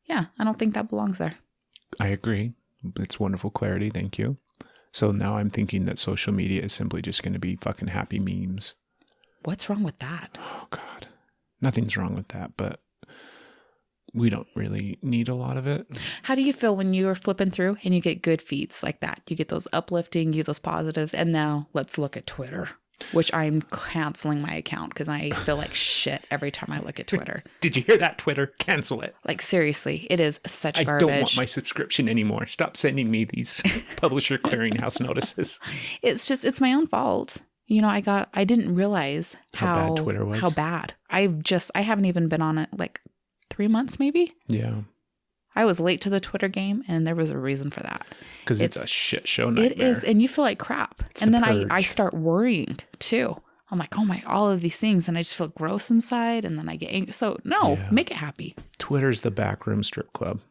yeah, I don't think that belongs there. I agree. It's wonderful clarity. Thank you. So now I'm thinking that social media is simply just going to be fucking happy memes. What's wrong with that? Oh God, nothing's wrong with that, but we don't really need a lot of it. How do you feel when you are flipping through and you get good feeds like that? You get those uplifting, those positives, and now let's look at Twitter, which I'm canceling my account because I feel like shit every time I look at Twitter. Did you hear that, Twitter? Cancel it. Like seriously, it is such garbage. I don't want my subscription anymore. Stop sending me these publisher clearinghouse notices. It's my own fault. You know, I didn't realize how bad Twitter was. How bad. I haven't even been on it like 3 months maybe. Yeah. I was late to the Twitter game and there was a reason for that. Because it's a shit show nightmare. It is. And you feel like crap. It's and the then purge. I start worrying too. I'm like, oh my, all of these things. And I just feel gross inside. And then I get angry. So no, make it happy. Twitter's the backroom strip club.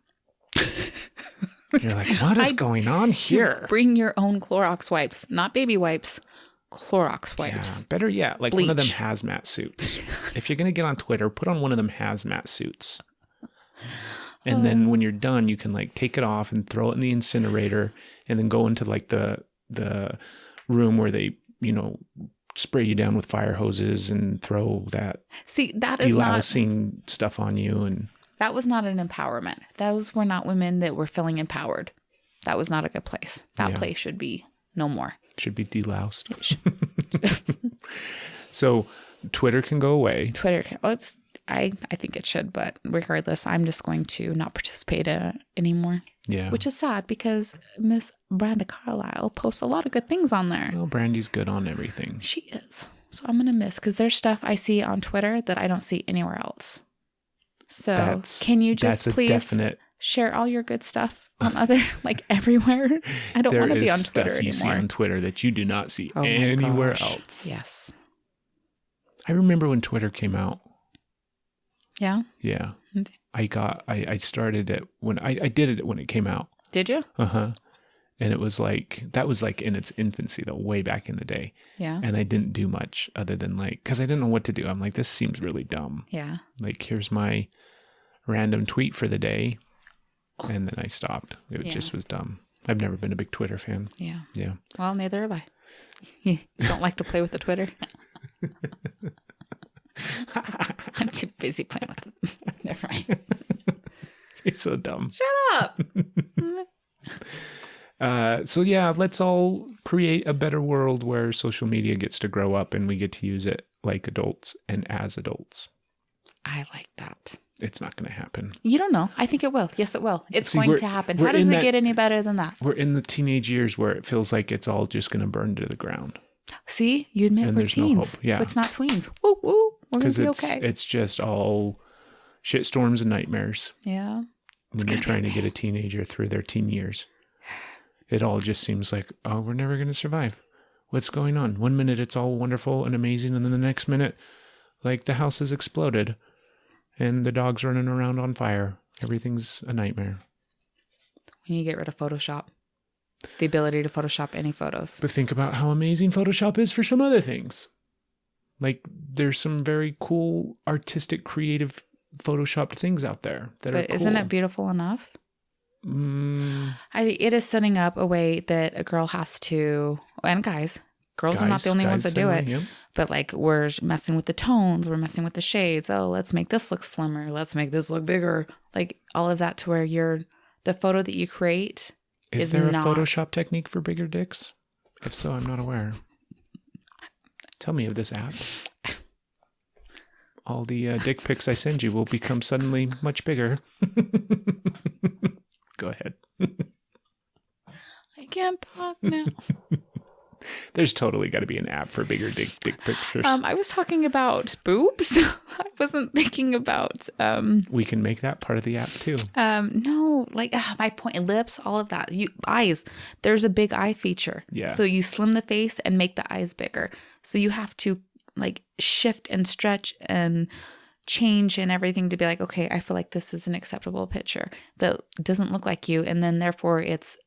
You're like, what is going on here? Bring your own Clorox wipes, not baby wipes. Clorox wipes. Yeah, better yet, like Bleach. one of them hazmat suits. If you're going to get on Twitter, put on one of them hazmat suits. And then when you're done, you can like take it off and throw it in the incinerator and then go into like the room where they, spray you down with fire hoses and throw that that is delousing stuff on you. And that was not an empowerment. Those were not women that were feeling empowered. That was not a good place. That place should be no more. Should be deloused. So Twitter can go away. I think it should, but regardless, I'm just going to not participate anymore. Yeah. Which is sad because Miss Brenda Carlisle posts a lot of good things on there. Well, Brandy's good on everything. She is. So I'm going to miss because there's stuff I see on Twitter that I don't see anywhere else. So can you just please share all your good stuff on other, like everywhere? I don't want to be on Twitter anymore. There is stuff you see on Twitter that you do not see anywhere else. Yes. I remember when Twitter came out. Yeah? Yeah. I started it when I did it when it came out. Did you? Uh-huh. And it was like, that was like in its infancy though, way back in the day. Yeah. And I didn't do much other than like, cause I didn't know what to do. I'm like, this seems really dumb. Yeah. Like, here's my random tweet for the day. And then I stopped. It just was dumb. I've never been a big Twitter fan. Yeah. Yeah. Well, neither have I. You don't like to play with the Twitter? I'm too busy playing with it. Never mind. You're so dumb. Shut up. So yeah, let's all create a better world where social media gets to grow up and we get to use it like adults and as adults. I like that. It's not going to happen. You don't know. I think it will. Yes, it will. It's going to happen. we're How does in it that- get any better than that? We're in the teenage years where it feels like it's all just going to burn to the ground. See, you admit And we're there's no teens. hope. Yeah. It's not tweens. Woo, woo. We're going to be okay. It's just all shitstorms and nightmares Yeah. when you're trying to get a teenager through their teen years. It all just seems like, oh, we're never going to survive. What's going on? One minute it's all wonderful and amazing, and then the next minute, like, the house has exploded and the dog's running around on fire. Everything's a nightmare. We need to get rid of Photoshop. The ability to Photoshop any photos. But think about how amazing Photoshop is for some other things. Like, there's some very cool, artistic, creative Photoshopped things out there that are But cool. isn't it beautiful enough? It is setting up a way that a girl has to, and girls are not the only ones that do it. Yep. But like, we're messing with the tones, we're messing with the shades. Oh, let's make this look slimmer. Let's make this look bigger. Like, all of that to where the photo that you create Is there a Photoshop technique for bigger dicks? If so, I'm not aware. Tell me of this app. All the dick pics I send you will become suddenly much bigger. Go ahead. I can't talk now. There's totally got to be an app for bigger dick pictures. I was talking about boobs. I wasn't thinking about We can make that part of the app too. no, like my point, lips, all of that. Eyes. There's a big eye feature. Yeah. So you slim the face and make the eyes bigger. So you have to like shift and stretch and change and everything to be like, okay, I feel like this is an acceptable picture that doesn't look like you, and then therefore it's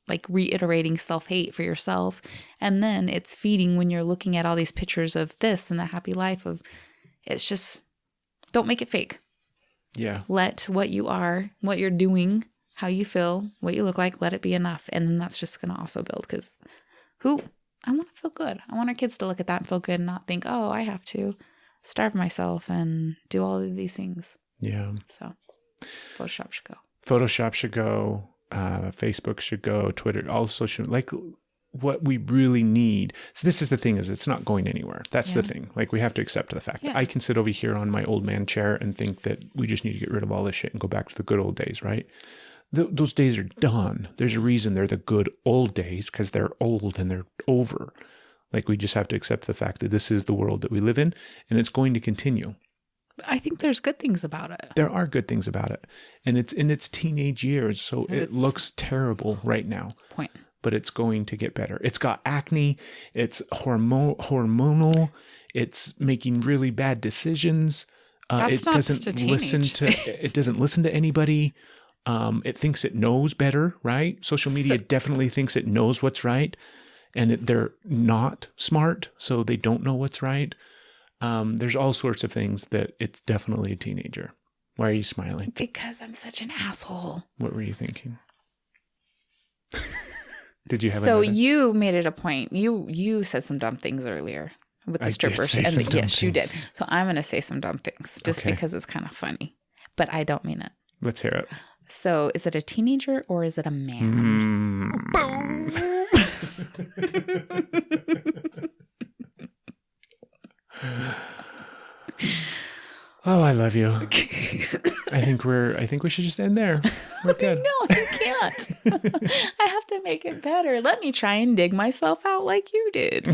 like reiterating self-hate for yourself, and then it's feeding when you're looking at all these pictures of this and the happy life of, it's just, don't make it fake. Yeah. Let what you are, what you're doing, how you feel, what you look like, let it be enough. And then that's just going to also build, because I want to feel good. I want our kids to look at that and feel good and not think, oh, I have to starve myself and do all of these things. Yeah. So Photoshop should go. Photoshop should go. Facebook should go. Twitter, all social, like, what we really need. So this is the thing, is it's not going anywhere. That's the thing. Like, we have to accept the fact that I can sit over here on my old man chair and think that we just need to get rid of all this shit and go back to the good old days, right? Those days are done. There's a reason they're the good old days, because they're old and they're over. Like, we just have to accept the fact that this is the world that we live in, and it's going to continue. I think there's good things about it. There are good things about it. And it's in its teenage years, so it looks terrible right now. Point. But it's going to get better. It's got acne. It's hormonal. It's making really bad decisions. That's it not doesn't just a listen teenage to. It doesn't listen to anybody. It thinks it knows better, right? Social media definitely thinks it knows what's right, and they're not smart, so they don't know what's right. There's all sorts of things that it's definitely a teenager. Why are you smiling? Because I'm such an asshole. What were you thinking? Did you have So another? you made it a point. You said some dumb things earlier with the I did strippers. say some dumb yes, you did. things. So I'm going to say some dumb things just Okay. because it's kind of funny. But I don't mean it. Let's hear it. So is it a teenager or is it a man? Oh, I love you. I think we should just end there. We're good. No, you can't. I have to make it better. Let me try and dig myself out like you did.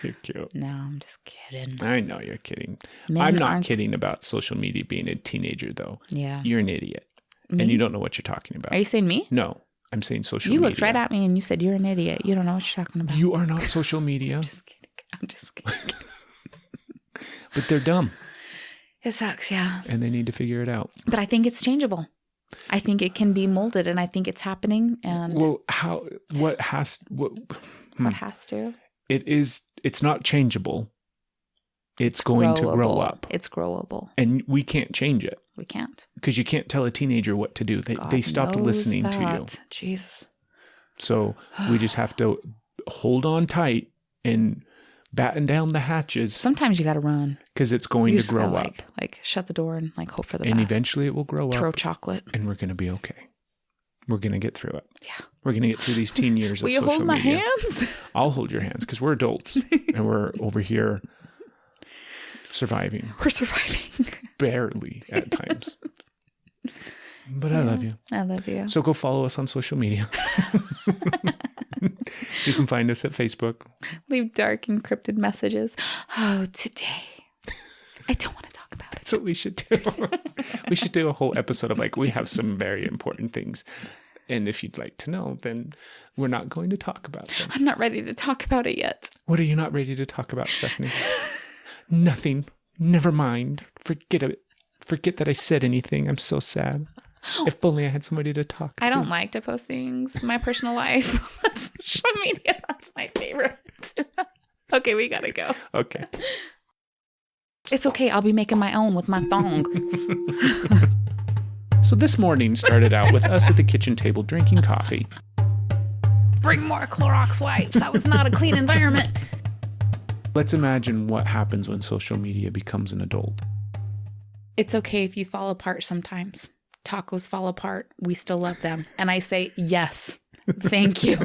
You're cute. No, I'm just kidding. I know you're kidding. Men I'm not aren't- kidding about social media being a teenager, though. Yeah. You're an idiot. Me? And you don't know what you're talking about. Are you saying me? No, I'm saying social You media. looked right at me and you said you're an idiot. You don't know what you're talking about. You are not social media, Just kidding. I'm just kidding. but they're dumb It sucks, yeah. and they need to figure it out. But I think it's changeable. I think it can be molded, and I think it's happening. And Well, what has to? It's not changeable. It's going to grow Growable. up. It's growable. And we can't change it. We can't. Because you can't tell a teenager what to do. They God stopped knows listening to you. that. Jesus. So we just have to hold on tight and batten down the hatches. Sometimes you got to run. Because it's going to grow up. Like shut the door and like hope for the and best. Eventually it will grow Throw up. chocolate. And we're going to be okay. We're going to get through it. Yeah. We're going to get through these teen years of Will you social hold my media. hands? I'll hold your hands because we're adults. And we're over here surviving. We're surviving. Barely at times. But I love you. I love you. So go follow us on social media. You can find us at Facebook. Leave dark encrypted messages. Oh, today. I don't want to talk about it. That's what we should do. We should do a whole episode of like, we have some very important things. And if you'd like to know, then we're not going to talk about them. I'm not ready to talk about it yet. What are you not ready to talk about, Stephanie? Nothing. Never mind. Forget it. Forget that I said anything. I'm so sad. If only I had somebody to talk to. I don't like to post things in my personal life on social media. That's my favorite. Okay, we gotta go. Okay. It's okay. I'll be making my own with my thong. So this morning started out with us at the kitchen table drinking coffee. Bring more Clorox wipes. That was not a clean environment. Let's imagine what happens when social media becomes an adult. It's okay if you fall apart sometimes. Tacos fall apart. We still love them. And I say, yes, thank you.